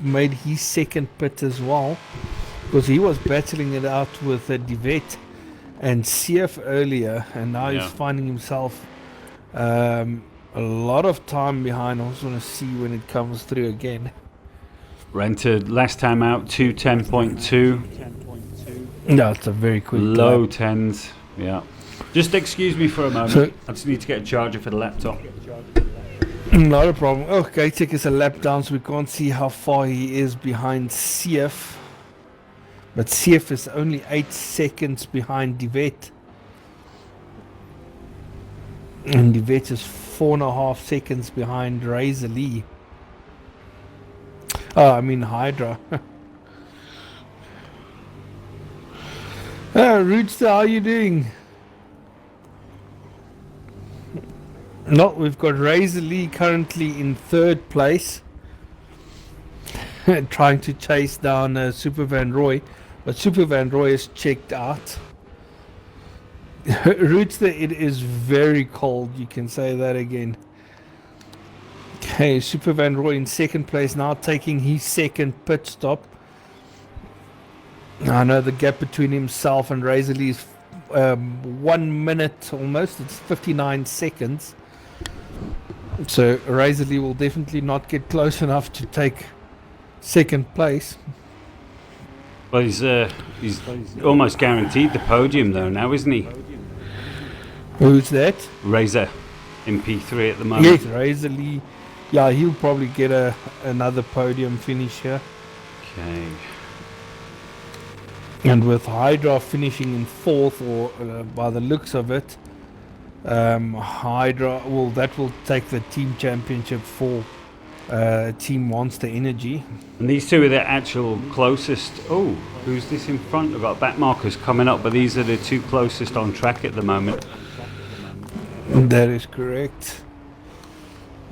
made his second pit as well, because he was battling it out with Devet and CF earlier, and now he's finding himself a lot of time behind. I just want to see when it comes through again. Rented last time out 2:10.2. No, it's a very quick Low lap. 10s. Yeah. Just excuse me for a moment. So- I just need to get a charger for the laptop. Not a problem. Oh, K-Tech is a lap down, so we can't see how far he is behind CF. But CF is only 8 seconds behind Devet. And Devet is 4.5 seconds behind Razor Lee. Oh, I mean Hydra. Rootster, how are you doing? No, we've got Razor Lee currently in 3rd place. Trying to chase down Super Van Roy. But Super Van Roy is checked out. Rootster, it is very cold. You can say that again. Okay, Super Van Roy in 2nd place now, taking his 2nd pit stop. I know the gap between himself and Razor Lee is 1 minute almost. It's 59 seconds. So Razor Lee will definitely not get close enough to take 2nd place. Well, he's almost guaranteed the podium though now, isn't he? Who's that? Razor in P3 at the moment. Yes, Razor Lee. Yeah, he'll probably get another podium finish here. Okay. And with Hydra finishing in 4th, or by the looks of it, Hydra will take the team championship for Team Monster Energy. And these two are the actual closest. Oh, who's this in front? We've got back markers coming up, but these are the two closest on track at the moment. That is correct.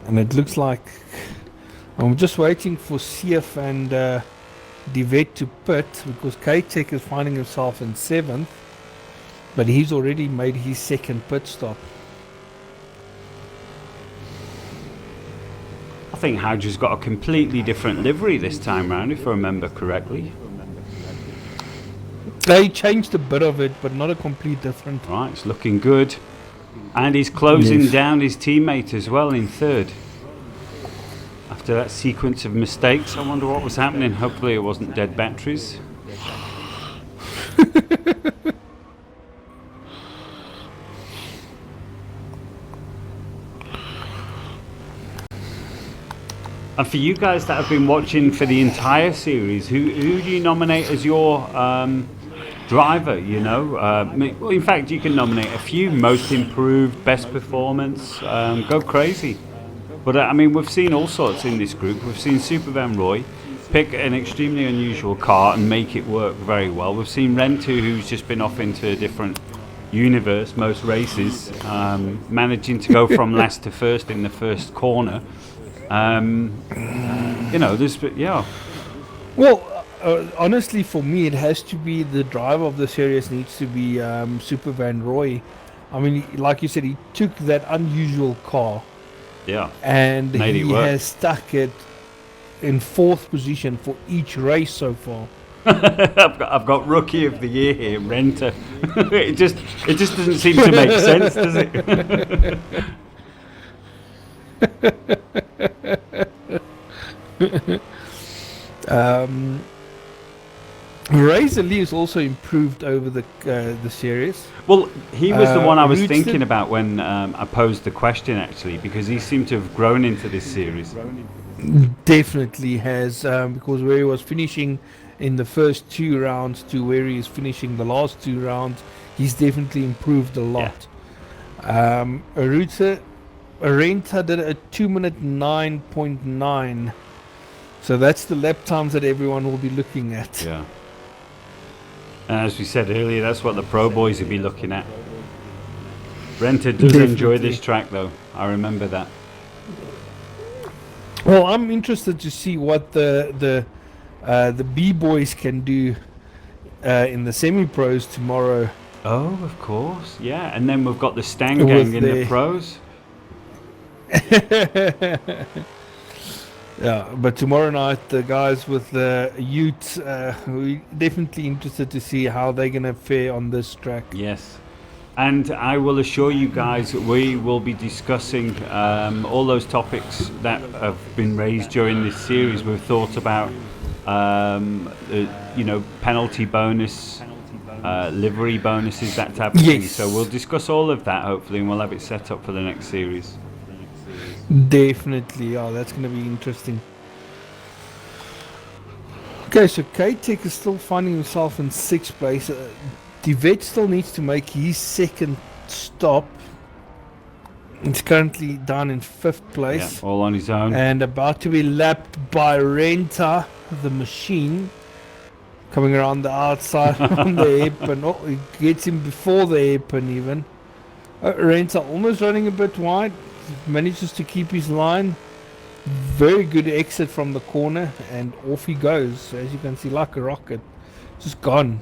And it looks like I'm just waiting for CF and Devet to pit, because K-Tech is finding himself in 7th, but he's already made his 2nd pit stop. I think Hydra's got a completely different livery this time round, if I remember correctly. They changed a bit of it, but not a complete different. Right, it's looking good. And he's closing Yes. down his teammate as well in 3rd. After that sequence of mistakes, I wonder what was happening. Hopefully it wasn't dead batteries. And for you guys that have been watching for the entire series, who do you nominate as your driver? You know, well, in fact, you can nominate a few: most improved, best performance. Go crazy. But I mean, we've seen all sorts in this group. We've seen Super Van Roy pick an extremely unusual car and make it work very well. We've seen Rentu, who's just been off into a different universe most races, managing to go from last to first in the first corner. You know, Well, honestly, for me, it has to be the driver of the series needs to be Super Van Roy. I mean, like you said, he took that unusual car, and made he it work. has stuck it in 4th position for each race so far. I've got Rookie of the Year here, Renter. it just doesn't seem to make sense, does it? Razor Lee has also improved over the series. Well, he was the one I was Rootster- thinking about when I posed the question, actually, because he seemed to have grown into this series. Definitely has, because where he was finishing in the first 2 rounds to where he is finishing the last 2 rounds, he's definitely improved a lot. Renta did a 2 minute 9.9. So that's the lap times that everyone will be looking at. Yeah. And as we said earlier, that's what the pro boys will be looking at. Renta does enjoy this track, though. I remember that. Well, I'm interested to see what the B boys can do in the semi-pros tomorrow. Oh, of course. Yeah, and then we've got the Stan gang in the pros. Yeah, but tomorrow night the guys with the Utes, we're definitely interested to see how they're going to fare on this track. Yes. And I will assure you guys, we will be discussing all those topics that have been raised during this series. We've thought about, penalty bonus, livery bonuses, that type of thing. So we'll discuss all of that, hopefully, and we'll have it set up for the next series. Definitely, yeah, that's going to be interesting. Okay, so K-Tech is still finding himself in 6th place. De Wet still needs to make his second stop. He's currently down in 5th place. Yeah, all on his own. And about to be lapped by Renta, the machine, coming around the outside on the hairpin. Oh, he gets him before the hairpin even. Renta almost running a bit wide. Manages to keep his line. Very good exit from the corner, and off he goes. As you can see, like a rocket. Just gone.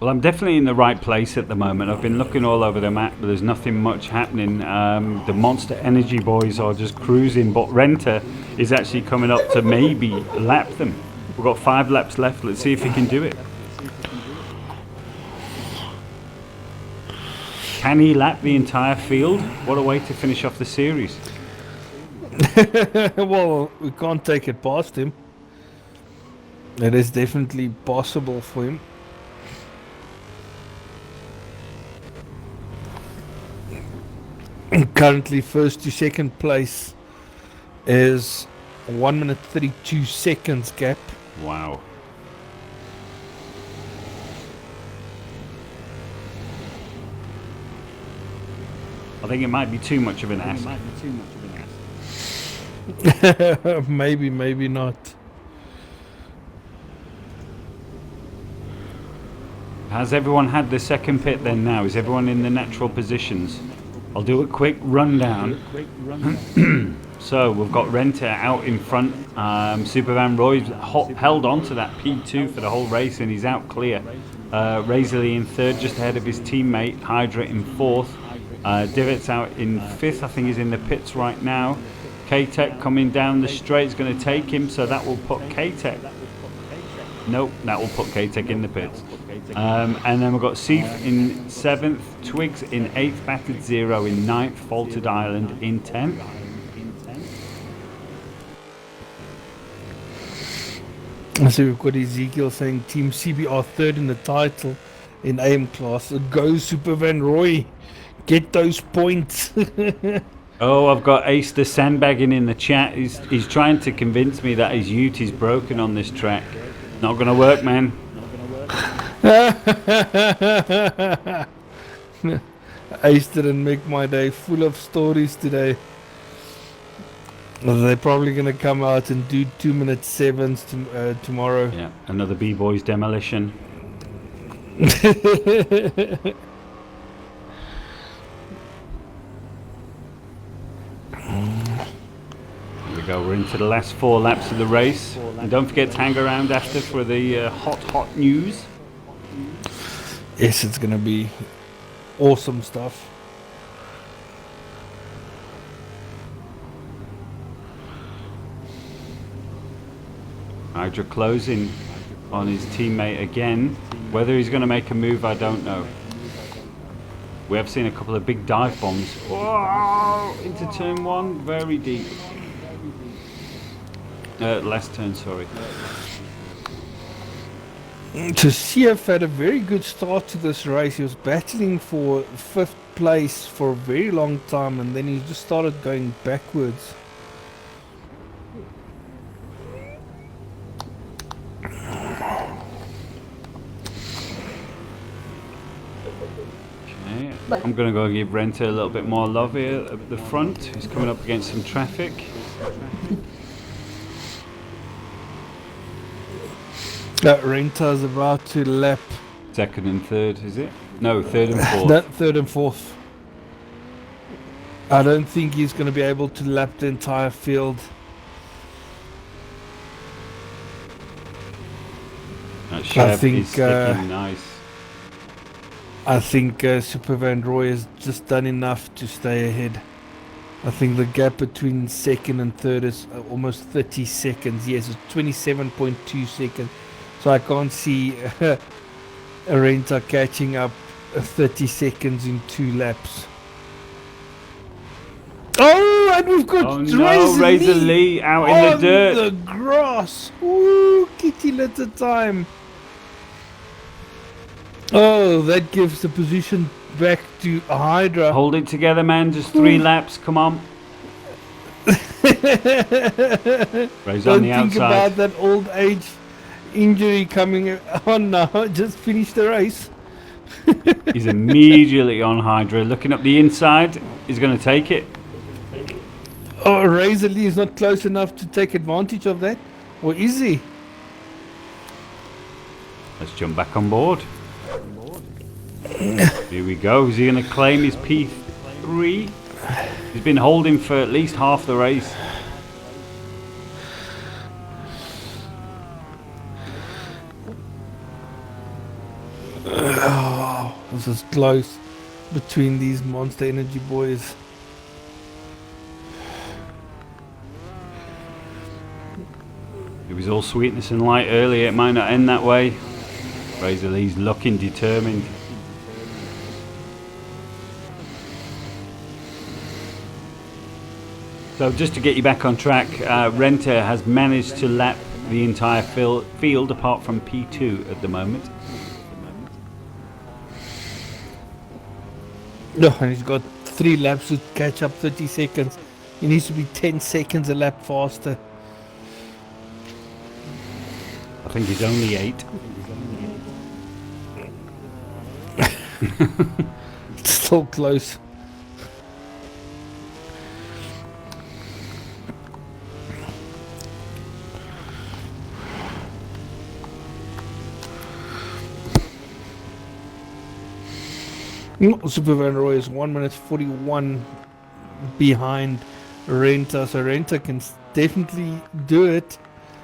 Well, I'm definitely in the right place at the moment. I've been looking all over the map, but there's nothing much happening. The Monster Energy boys are just cruising, but Renta is actually coming up to maybe lap them. We've got 5 laps left. Let's see if he can do it. Can he lap the entire field? What a way to finish off the series. Well, we can't take it past him. It is definitely possible for him. Currently, 1st to 2nd place is 1 minute 32 seconds gap. Wow. I think it might be too much of an ask. Maybe, maybe not. Has everyone had the second pit then now? Is everyone in the natural positions? I'll do a quick rundown. So we've got Renta out in front. Supervan Roy held on to that P2 for the whole race and he's out clear. Razorly in 3rd, just ahead of his teammate. Hydra in 4th. Divots out in 5th, I think he's in the pits right now. K-Tech coming down the straight is going to take him, so that will put K-Tech. Nope, that will put K-Tech in the pits. And then we've got Seif in 7th, Twigs in 8th, Battered Zero in 9th, Faulted Island in 10th. So we've got Ezekiel saying Team CBR 3rd in the title in AM class. Go Supervan Roy, get those points. Oh, I've got Ace the sandbagging in the chat. He's trying to convince me that his ute is broken on this track. Not going to work, man. Ace didn't make my day. Full of stories today. They're probably going to come out and do 2 minute 7s tomorrow. Yeah, another B-Boys demolition. Here we go, we're into the last 4 laps of the race. And don't forget to hang around after for the hot news. Yes, it's going to be awesome stuff. Hydra closing on his teammate again. Whether he's going to make a move, I don't know. We have seen a couple of big dive bombs. Whoa, into turn 1, very deep. Last turn, sorry. So CF had a very good start to this race. He was battling for 5th place for a very long time, and then he just started going backwards. Okay, I'm going to go give Renter a little bit more love here at the front. He's coming up against some traffic. That Renta's about to lap. Second and third, is it? No, third and fourth. That third and fourth. I don't think he's going to be able to lap the entire field. That Chev is sticking nice. I think Super Van Roy has just done enough to stay ahead. I think the gap between second and third is almost 30 seconds. Yes, it's 27.2 seconds. So I can't see Arenta catching up 30 seconds in 2 laps. Oh, and we've got Razor Lee out in the dirt. On the grass. Ooh, kitty litter time. Oh, that gives the position back to Hydra. Hold it together, man. Just 3 laps. Come on. Razor on the outside. Don't think about that old age injury coming on now. Just finish the race. He's immediately on Hydra. Looking up the inside. He's going to take it. Oh, Razor Lee is not close enough to take advantage of that. Or is he? Let's jump back on board. Here we go. Is he going to claim his P3? He's been holding for at least half the race. Oh, this is close between these Monster Energy boys. It was all sweetness and light earlier. It might not end that way. Razor Lee's looking determined. So just to get you back on track, Renter has managed to lap the entire field apart from P2 at the moment. No, and he's got 3 laps to catch up 30 seconds. He needs to be 10 seconds a lap faster. I think he's only 8. Still close. Super Van Roy is 1 minute 41 behind Renta, so Renta can definitely do it.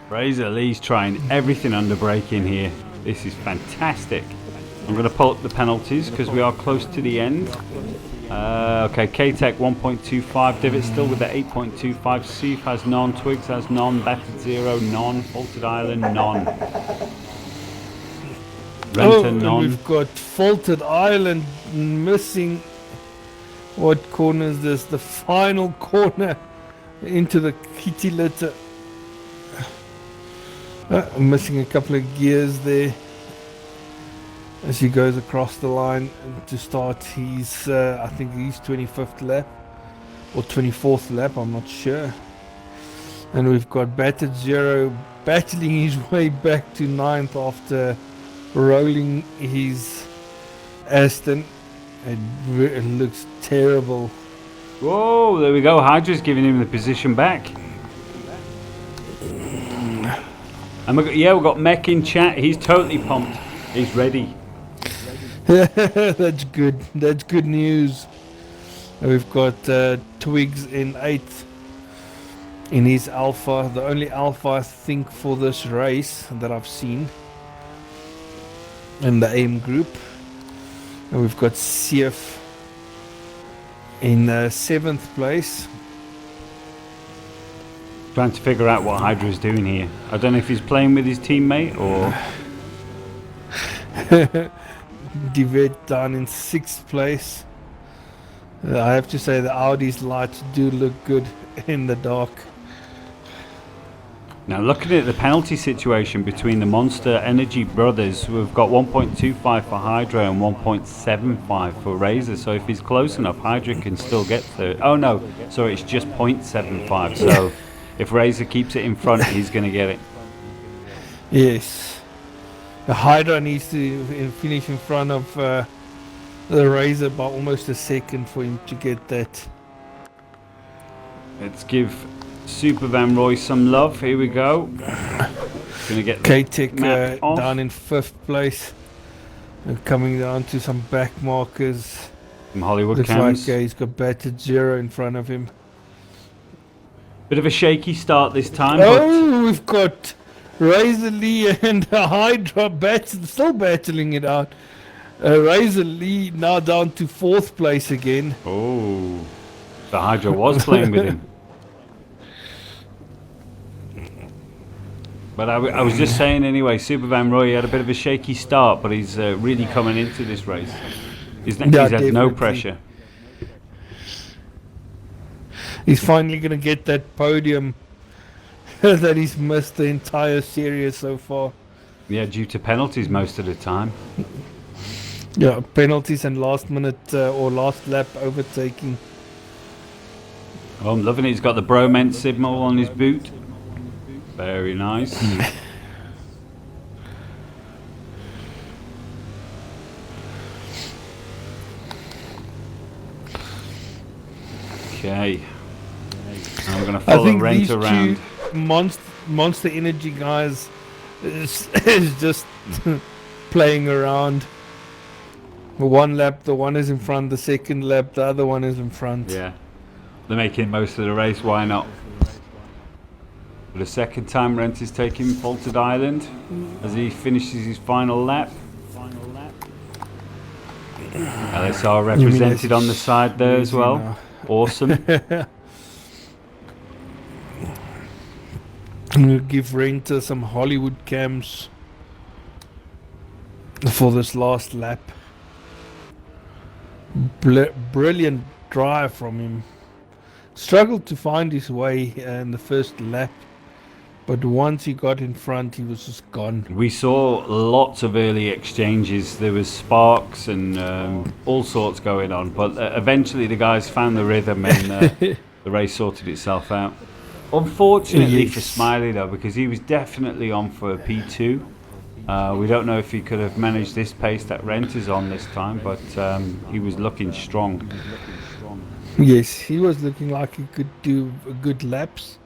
Razor Lee's trying everything under braking here. This is fantastic. I'm going to pull up the penalties because we are close to the end. Okay, K-Tech 1.25, Divot still with the 8.25, Seif has none, Twigs has none, Battered Zero none, Faulted Island none. Renter none. We've got Faulted Island missing. What corner is this? The final corner into the kitty litter. Missing a couple of gears there as he goes across the line to start his I think his 25th lap or 24th lap, I'm not sure. And we've got Battered Zero battling his way back to 9th after rolling his Aston. It looks terrible. Whoa, there we go. Hydra's giving him the position back. And we've got Mech in chat. He's totally pumped. He's ready. That's good. That's good news. And we've got Twigs in 8th in his Alpha. The only Alpha I think for this race that I've seen in the AM group. And we've got Seif in 7th place. Trying to figure out what Hydra's doing here. I don't know if he's playing with his teammate or... Divet down in 6th place. I have to say the Audi's lights do look good in the dark. Now looking at the penalty situation between the Monster Energy brothers, we've got 1.25 for Hydra and 1.75 for Razor. So if he's close enough, Hydra can still get third. Oh no, sorry, it's just 0.75. So if Razor keeps it in front, he's going to get it. Yes. The Hydra needs to finish in front of the Razor by almost a second for him to get that. Let's give Super Van Roy some love. Here we go. Gonna get K-Tech map off. down in 5th place. And coming down to some back markers. From Hollywood Looks cams. like he's got battered 0 in front of him. Bit of a shaky start this time. Oh, we've got Razor Lee and Hydra still battling it out. Razor Lee now down to 4th place again. Oh, the Hydra was playing with him. But I was just saying anyway, Super Van Roy had a bit of a shaky start, but he's really coming into this race. He's had no pressure. He's finally going to get that podium that he's missed the entire series so far. Yeah, due to penalties most of the time. Yeah, penalties and last minute or last lap overtaking. Oh, I'm loving it. He's got the bromance signal on his boot. Very nice. Okay. Now we're going to follow Rent around. Monster Energy guys is just playing around. One lap, the one is in front. The second lap, the other one is in front. Yeah. They're making most of the race. Why not? For the second time, Rent is taking Faulted Island as he finishes his final lap. LSR represented on the side there as well. Now. Awesome. We'll give Renter some Hollywood cams for this last lap. Brilliant drive from him. Struggled to find his way in the first lap, but once he got in front, he was just gone. We saw lots of early exchanges. There was sparks and all sorts going on, but eventually the guys found the rhythm and the race sorted itself out. Unfortunately for Smiley though, because he was definitely on for a P2. We don't know if he could have managed this pace that Rent is on this time, but he was looking strong. Yes, he was looking like he could do good laps.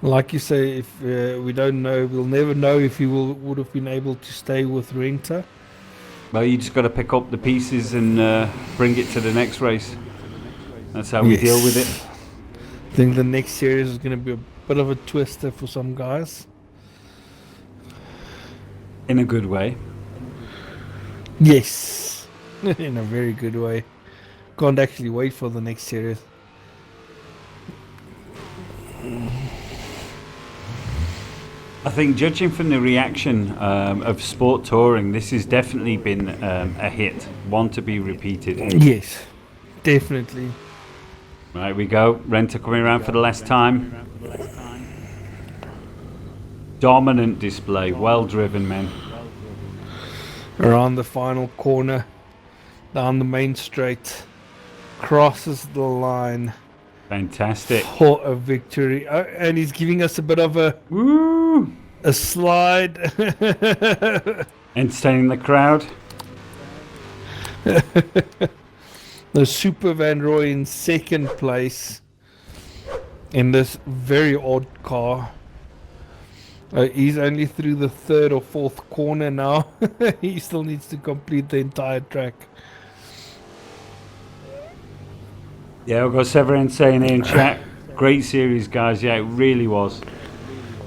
Like you say, if we don't know, we'll never know if he would have been able to stay with Renter. Well, you just got to pick up the pieces and bring it to the next race. That's how we deal with it. I think the next series is going to be a bit of a twister for some guys. In a good way. Yes, in a very good way. Can't actually wait for the next series. I think judging from the reaction of Sport Touring, this has definitely been a hit, one to be repeated. Yes, definitely. Right, we go. Renter coming around for the last time. Dominant display, well driven, men. Around the final corner, down the main straight, crosses the line. Fantastic. For a victory. And he's giving us a bit of a slide. Entertaining the crowd. The Super Van Roy in 2nd place in this very odd car. He's only through the 3rd or 4th corner now. He still needs to complete the entire track. Yeah, we've got Severin saying here in chat, great series, guys. Yeah, it really was.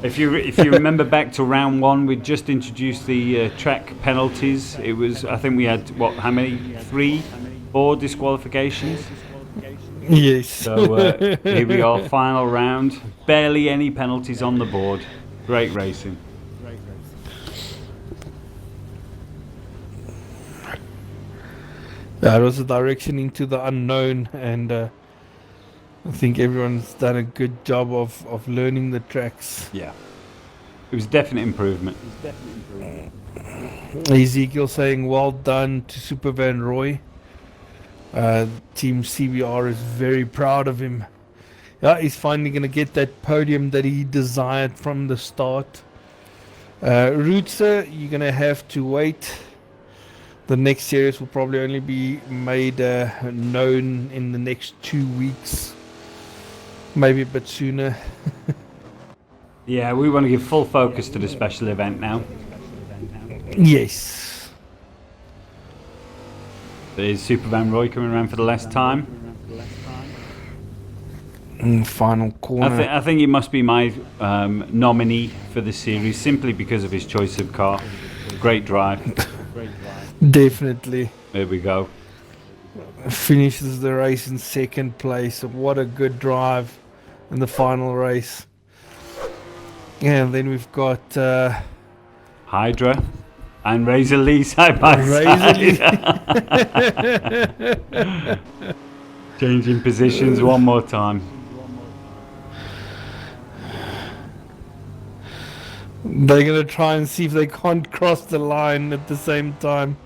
If you remember back to round 1, we just introduced the track penalties. It was, I think we had, what, how many? 3, 4 disqualifications? Yes. So here we are, final round. Barely any penalties on the board. Great racing. That was a direction into the unknown, and I think everyone's done a good job of learning the tracks. Yeah. It was definite improvement. Ezekiel saying well done to Super Van Roy. Team CBR is very proud of him. Yeah, he's finally going to get that podium that he desired from the start. Rootser, you're going to have to wait The next series will probably only be made known in the next 2 weeks, maybe a bit sooner. Yeah, we want to give full focus to the special event now. Yes. Is Supervan Roy coming around for the last time? Final corner. I think he must be my nominee for the series simply because of his choice of car. Great drive. Definitely. There we go. Finishes the race in second place. What a good drive in the final race. And then we've got Hydra and Razor Lee side by Razor side. Changing positions one more time. They're going to try and see if they can't cross the line at the same time.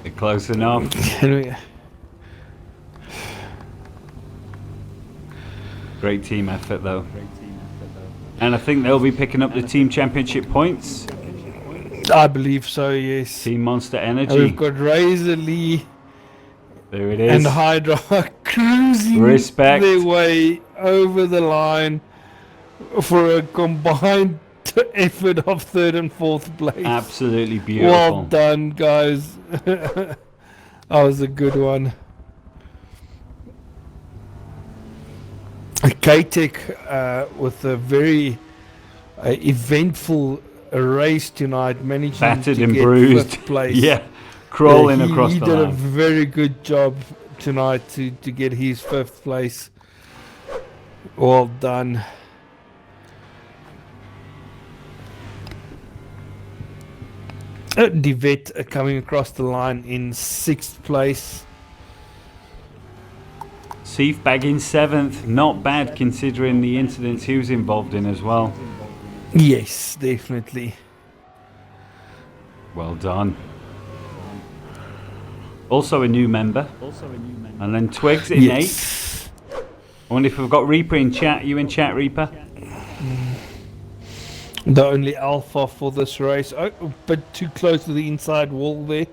They're close enough. Great team effort though. And I think they'll be picking up the team championship points. I believe so, yes. Team Monster And Energy. we've got Razor Lee There it is. and Hydra cruising Respect. their way over the line for a combined effort of third and fourth place. Absolutely beautiful. Well done, guys. That was a good one. K-Tech with a very eventful race tonight, managing Battered to and get bruised. fifth place. Yeah, crawling He across the did a line. very good job tonight to get his fifth place. Well done. Devet coming across the line in sixth place. Seif bagging seventh. Not bad considering the incidents he was involved in as well. Yes, definitely. Well done. Also a new member. And then Twigs in Yes. 8th. I wonder if we've got Reaper in chat. You in chat, Reaper? The only alpha for this race. Oh, a bit too close to the inside wall there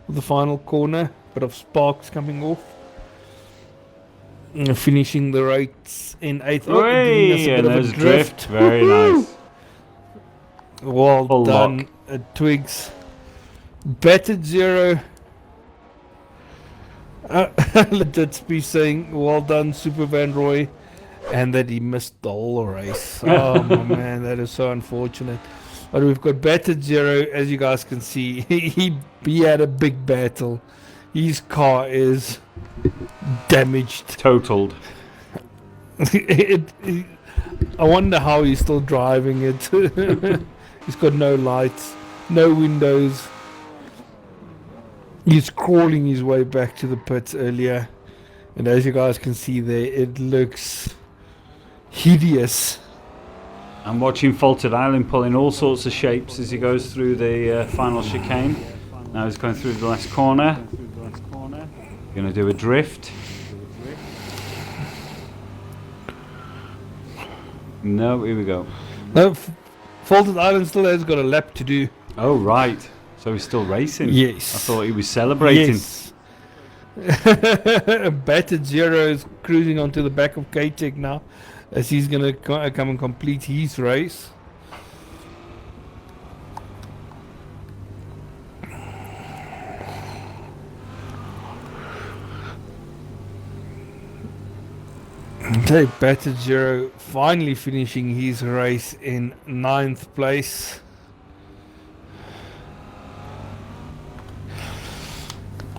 of the final corner. Bit of sparks coming off. Finishing the race in 8th. Oh, giving us a bit and of there's a drift. Very nice. Well Full done, lock. Twigs. Battered zero. Let's be saying well done, Super Van Roy, and that he missed the whole race. Oh my man, that is so unfortunate. But we've got Battered zero, as you guys can see. He had a big battle. His car is damaged. Totaled. I wonder how he's still driving it. He's got no lights, no windows. He's crawling his way back to the pits earlier. And as you guys can see there, it looks hideous. I'm watching Faulted Island pulling all sorts of shapes as he goes through the final chicane. Now he's going through the last corner. Going to do a drift. No, here we go. No, Faulted Island still has got a lap to do. Oh, right. So he's still racing? Yes. I thought he was celebrating. Yes. Battered Zero is cruising onto the back of K-Tech now, as he's going to come and complete his race. Okay, Battered Zero finally finishing his race in 9th place.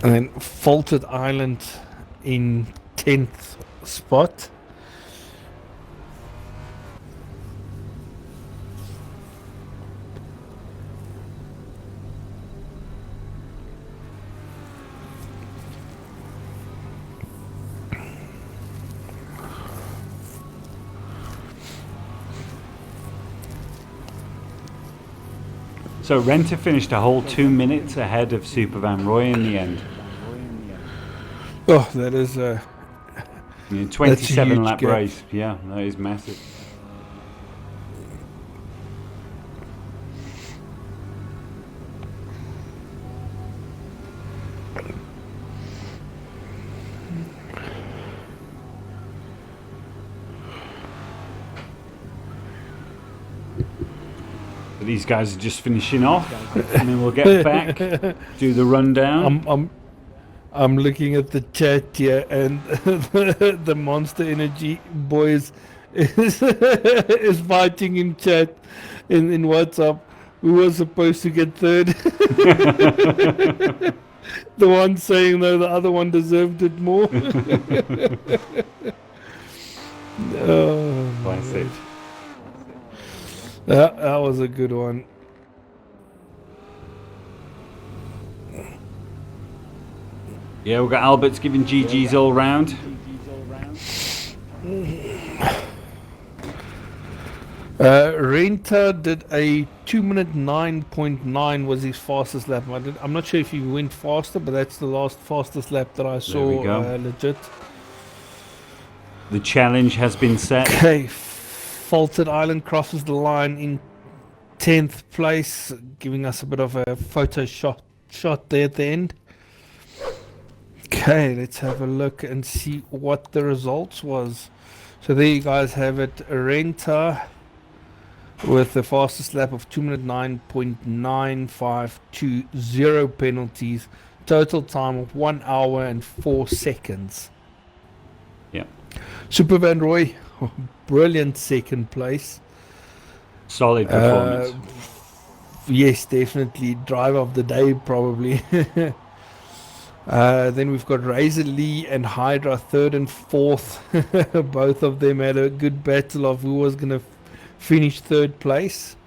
And then Faulted Island in 10th spot. So Renter finished a whole 2 minutes ahead of Supervan Roy in the end. Oh, that is a... 27 lap gap. race. Yeah, that is massive. But these guys are just finishing off, and then we'll get back, do the rundown. I'm looking at the chat here, and the Monster Energy boys is fighting in chat in WhatsApp. We were supposed to get third. The one saying no, the other one deserved it more. Classic. That was a good one. Yeah, we've got Albert's giving GG's all round. Renta did a 2-minute 9.9 was his fastest lap. I'm not sure if he went faster, but that's the last fastest lap that I saw. we go. Legit. The challenge has been set. Okay, Faulted Island crosses the line in 10th place, giving us a bit of a photo shot there at the end. Okay, let's have a look and see what the results was. So there you guys have it. Renta with the fastest lap of 2-minute 9.95 0 penalties. Total time of 1 hour and 4 seconds. Yeah. Super Van Roy, brilliant second place. Solid performance. Yes, definitely. Driver of the day, probably. Then we've got Razor Lee and Hydra third and fourth. Both of them had a good battle of who was going to finish third place.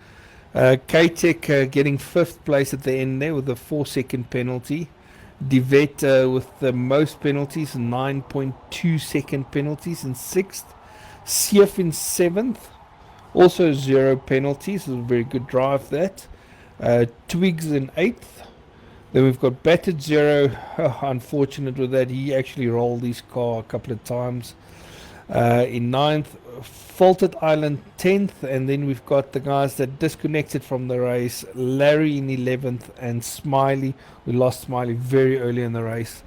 K-Tech getting fifth place at the end there with a 4-second penalty. Divet with the most penalties, 9.2 second penalties in sixth. Sief in seventh, also 0 penalties. It was a very good drive that. Twigs in eighth. Then we've got Battered Zero. Unfortunate with that, he actually rolled his car a couple of times. In ninth, Faulted Island 10th, and then we've got the guys that disconnected from the race, Larry in 11th, and Smiley. We lost Smiley very early in the race,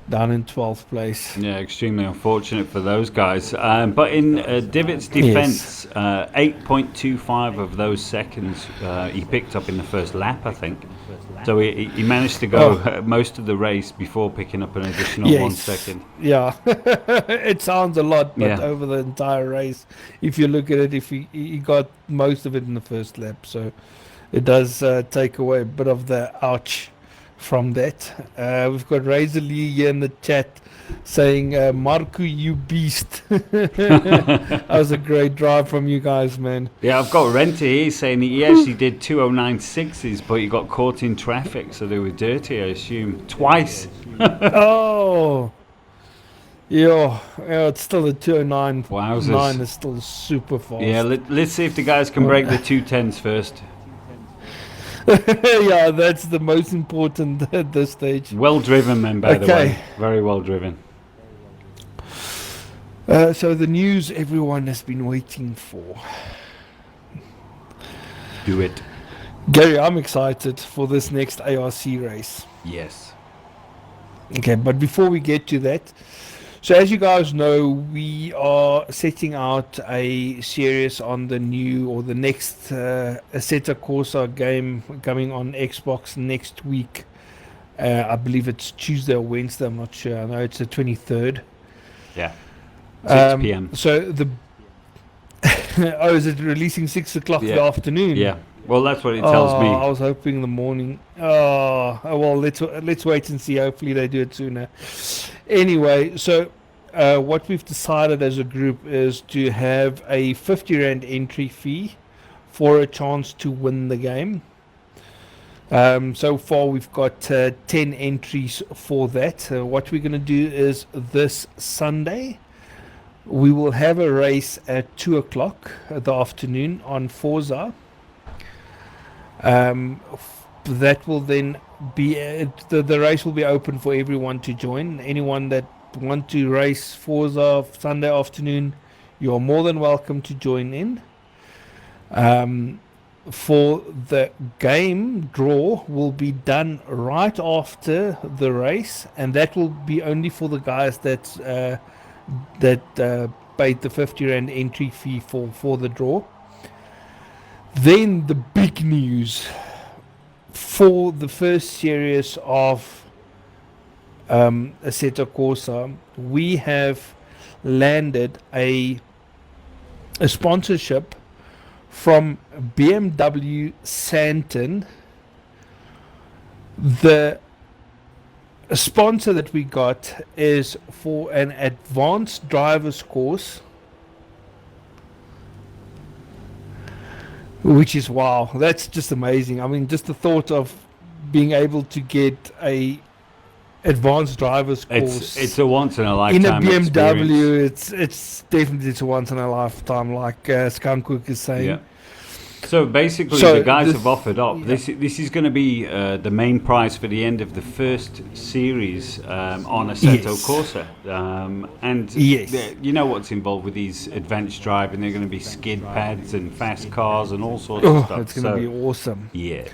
down in 12th place. Yeah, extremely unfortunate for those guys. But in Divott's defence, 8.25 of those seconds he picked up in the first lap, I think. So he managed to go most of the race before picking up an additional 1 second. Yeah, it sounds a lot, but over the entire race, if you look at it, if he got most of it in the first lap, so it does take away a bit of the ouch from that. We've got Razor Lee here in the chat saying, Marco, you beast. That was a great drive from you guys, man. Yeah, I've got Renta here saying he actually did 209.6s, but he got caught in traffic, so they were dirty, I assume, twice. Oh, yeah, it's still a 209. Wowzers. 9 is still super fast. Yeah, let's see if the guys can break the 210s first. Yeah, that's the most important at this stage. Well driven, men, by the way. Very well driven. So the news everyone has been waiting for. Do it. Gary, I'm excited for this next ARC race. Yes. Okay, but before we get to that, so as you guys know, we are setting out a series on the new or the next Assetto Corsa game coming on Xbox next week. I believe it's Tuesday or Wednesday, I'm not sure. I know it's the 23rd. Yeah. 6 p.m. So the... oh, is it releasing 6 o'clock in the afternoon? Yeah. Well, that's what it tells me. I was hoping the morning. Oh, well, let's wait and see. Hopefully they do it sooner. Anyway, so what we've decided as a group is to have a 50 Rand entry fee for a chance to win the game. So far we've got 10 entries for that. What we're going to do is this Sunday we will have a race at 2 o'clock in the afternoon on Forza. That will then be the race will be open for everyone to join. Anyone that want to race Forza Sunday afternoon, you are more than welcome to join in. For the game draw will be done right after the race, and that will be only for the guys that paid the 50 Rand entry fee for the draw. Then the big news for the first series of Assetto Corsa, we have landed a sponsorship from BMW Sandton. The sponsor that we got is for an advanced driver's course, which is wow, that's just amazing. I mean, just the thought of being able to get a advanced driver's course It's a once in a in a lifetime BMW, experience. it's definitely it's a once in a lifetime, like Skamkook is saying. Yeah. So basically, So the guys this- have offered up. yeah. This is going to be the main prize for the end of the first series on Assetto Yes. Corsa. And Yes. you know what's involved with these advanced driving. They're going to be skid pads and fast cars and all sorts of Oh, stuff. it's going to be awesome. Yes.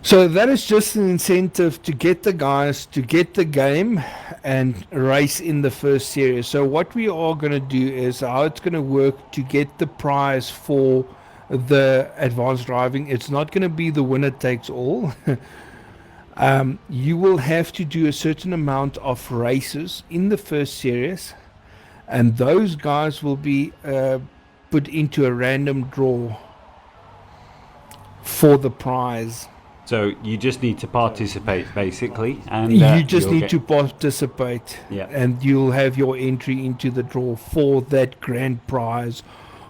So that is just an incentive to get the guys to get the game and race in the first series. So what we are going to do is how it's going to work to get the prize for the advanced driving. It's not going to be the winner takes all. You will have to do a certain amount of races in the first series, and those guys will be put into a random draw for the prize. So you just need to participate, basically, and You just you'll need get- to participate, Yeah. and you'll have your entry into the draw for that grand prize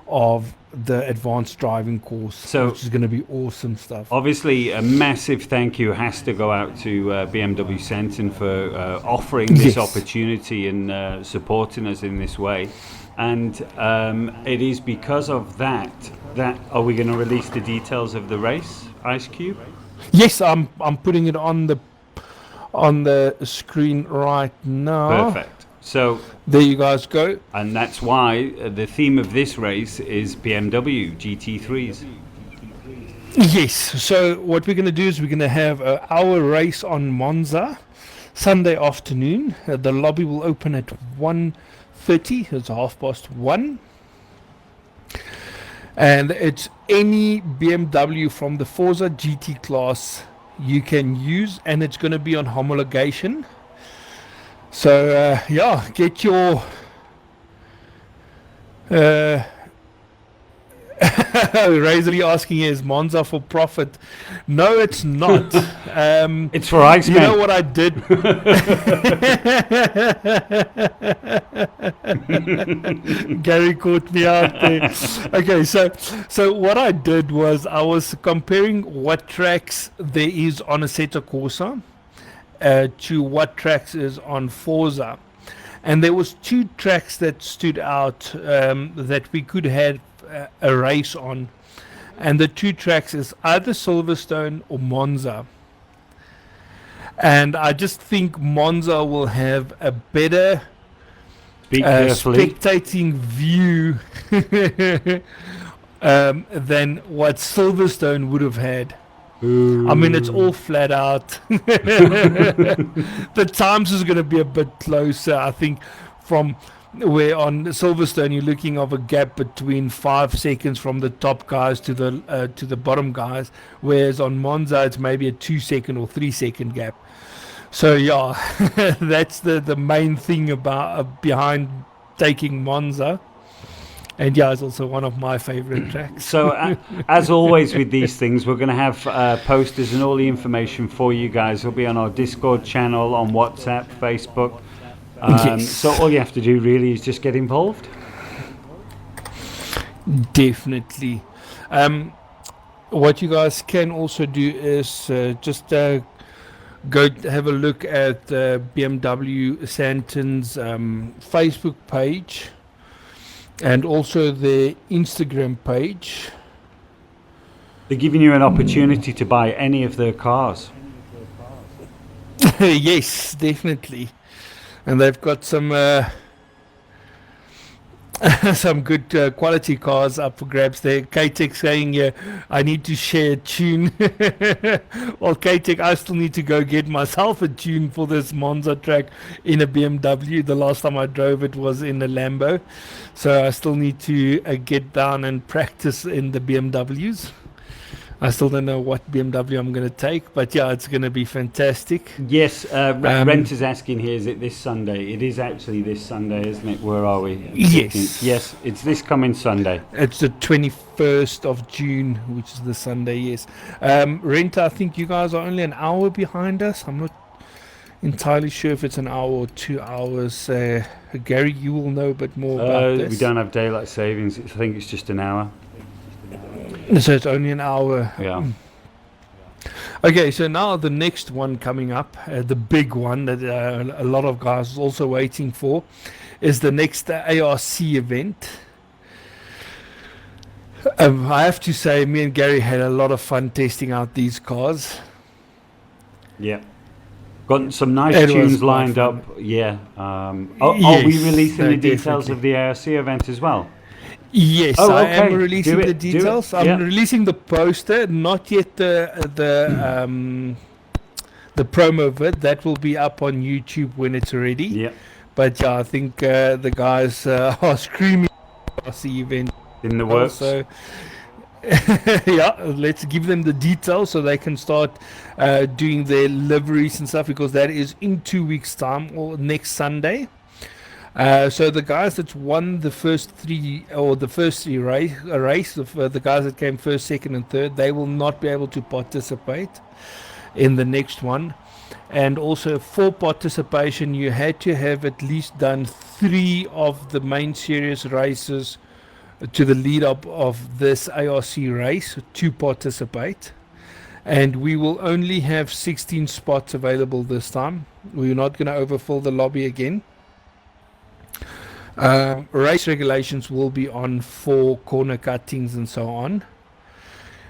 of the advanced driving course, So- which is going to be awesome stuff. Obviously, a massive thank you has to go out to BMW Sandton for offering this Yes. opportunity and supporting us in this way. And it is because of that are we going to release the details of the race, Ice Cube? Yes, I'm putting it on the screen right now. Perfect. So, There you guys go. and that's why the theme of this race is BMW GT3s. Yes. So what we're going to do is we're going to have an hour race on Monza, Sunday afternoon. The lobby will open at 1:30. It's 1:30. And it's any BMW from the Forza GT class you can use, and it's going to be on homologation. So yeah, get your Razorly asking, is Monza for profit? No, it's not. It's for Iceman. You know what I did? Gary caught me out there. Okay, so what I did was I was comparing what tracks there is on Assetto Corsa to what tracks is on Forza. And there was two tracks that stood out that we could have a race on. And the two tracks is either Silverstone or Monza. And I just think Monza will have a better Speak carefully. spectating view than what Silverstone would have had. I mean, it's all flat out. The times is going to be a bit closer, I think, from where on Silverstone you're looking of a gap between 5 seconds from the top guys to the bottom guys, whereas on Monza it's maybe a 2-second or 3-second gap. So yeah, that's the main thing about behind taking Monza. And yeah, it's also one of my favorite tracks. So, as always with these things, we're going to have posters and all the information for you guys. It'll be on our Discord channel, on WhatsApp, Facebook. Yes. So all you have to do really is just get involved. Definitely. What you guys can also do is just go have a look at BMW Sandton's Facebook page and also their Instagram page. They're giving you an opportunity to buy any of their cars. Yes, definitely. And they've got some some good quality cars up for grabs there. K-Tech saying, I need to share a tune. Well, K-Tech, I still need to go get myself a tune for this Monza track in a BMW. The last time I drove it was in a Lambo. So I still need to get down and practice in the BMWs. I still don't know what BMW I'm going to take, but yeah, it's going to be fantastic. Yes, Rent is asking here, is it this Sunday? It is actually this Sunday, isn't it? Where are we? Yes. Yes, it's this coming Sunday. It's the 21st of June, which is the Sunday, yes. Rent, I think you guys are only an hour behind us. I'm not entirely sure if it's an hour or 2 hours. Gary, you will know a bit more about this. We don't have daylight savings. I think it's just an hour. So it's only an hour. Yeah. Okay, so now the next one coming up, the big one that a lot of guys are also waiting for, is the next ARC event. I have to say, me and Gary had a lot of fun testing out these cars. Yeah. Got some nice It tunes was lined fun. up. Yeah. Are Yes, we releasing the details definitely. of the ARC event as well? Yes, Oh, I am okay. releasing Do the it, do it. details. I'm Yeah. releasing the poster, not yet the promo vid. That will be up on YouTube when it's ready. Yeah. But yeah, I think the guys are screaming across the event. In the works. So yeah, let's give them the details so they can start doing their liveries and stuff, because that is in 2 weeks' time, or next Sunday. So the guys that won the first three race, the guys that came first, second, and third, they will not be able to participate in the next one. And also for participation, you had to have at least done 3 of the main series races to the lead up of this ARC race to participate. And we will only have 16 spots available this time. We're not going to overfill the lobby again. Race regulations will be on for corner cuttings and so on.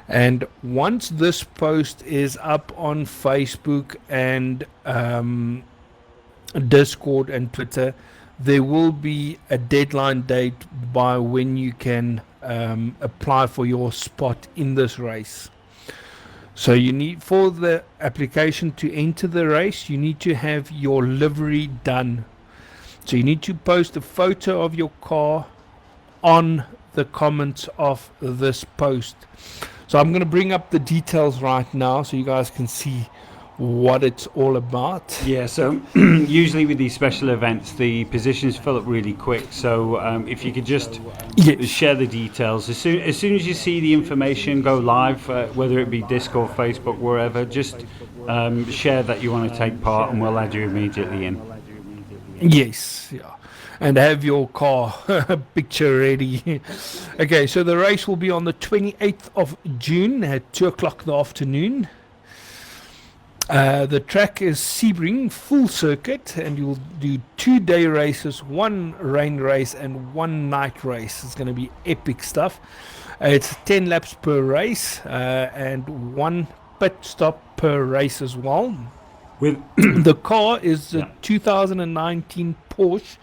And once this post is up on Facebook and Discord and Twitter, there will be a deadline date by when you can apply for your spot in this race. So you need, for the application to enter the race, you need to have your livery done. So you need to post a photo of your car on the comments of this post. So I'm going to bring up the details right now so you guys can see what it's all about. Yeah, so usually with these special events, the positions fill up really quick. So if you could just share the details. As soon as you see the information go live, whether it be Discord, Facebook, wherever, just share that you want to take part and we'll add you immediately in. Yes, yeah. And have your car picture ready. Okay, so the race will be on the 28th of June at 2 o'clock in the afternoon. The track is Sebring full circuit, and you'll do 2-day races, 1 rain race and 1 night race. It's going to be epic stuff. It's 10 laps per race and 1 pit stop per race as well. With The car is a 2019 Porsche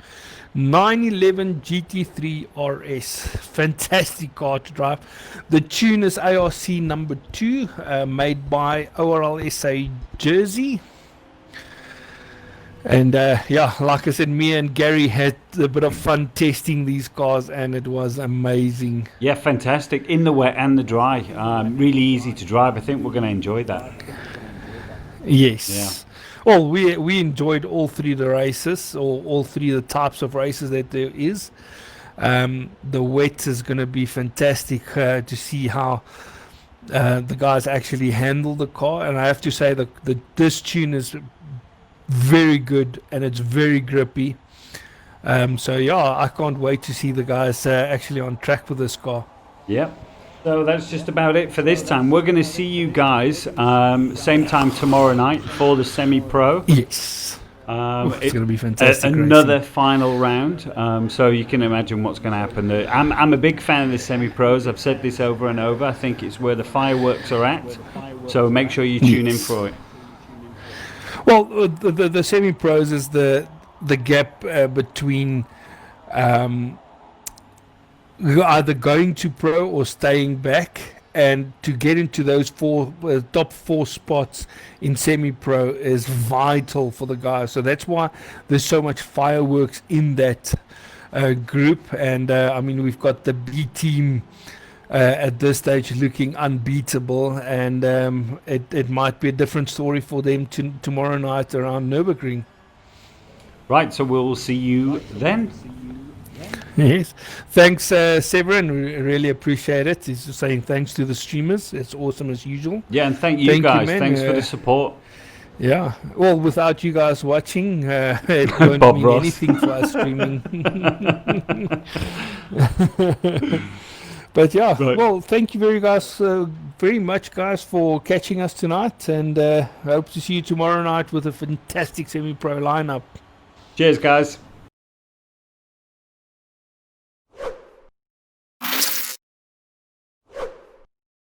911 GT3 RS. Fantastic car to drive. The tune is ARC number 2, made by ORLSA Jersey. And yeah, like I said, me and Gary had a bit of fun testing these cars, and it was amazing. Yeah, fantastic. In the wet and the dry. Really easy to drive. I think we're going to enjoy that. Yes. Yeah. Well, we enjoyed all 3 of the races, or all 3 of the types of races that there is. The wet is going to be fantastic to see how the guys actually handle the car. And I have to say that this tune is very good and it's very grippy. So yeah, I can't wait to see the guys actually on track with this car. Yep. So that's just about it for this time. We're going to see you guys same time tomorrow night for the semi-pro. Yes. It's going to be fantastic. Another racing. final round. So you can imagine what's going to happen. I'm a big fan of the semi-pros. I've said this over and over. I think it's where the fireworks are at. So make sure you tune in for it. Well, the semi-pros is the gap between either going to pro or staying back. And to get into those top 4 spots in semi-pro is vital for the guys. So that's why there's so much fireworks in that group. And I mean, we've got the B team at this stage looking unbeatable, and it might be a different story for them tomorrow night around Nurburgring. Right, so we'll see you then. Yes, thanks, Severin. We really appreciate it. He's just saying thanks to the streamers. It's awesome as usual. Yeah, and thank you guys. Thanks for the support. Yeah, well, without you guys watching, it won't Bob mean Ross. anything for us streaming. But yeah, Right. well, thank you very much, guys, for catching us tonight, and I hope to see you tomorrow night with a fantastic semi-pro lineup. Cheers, guys.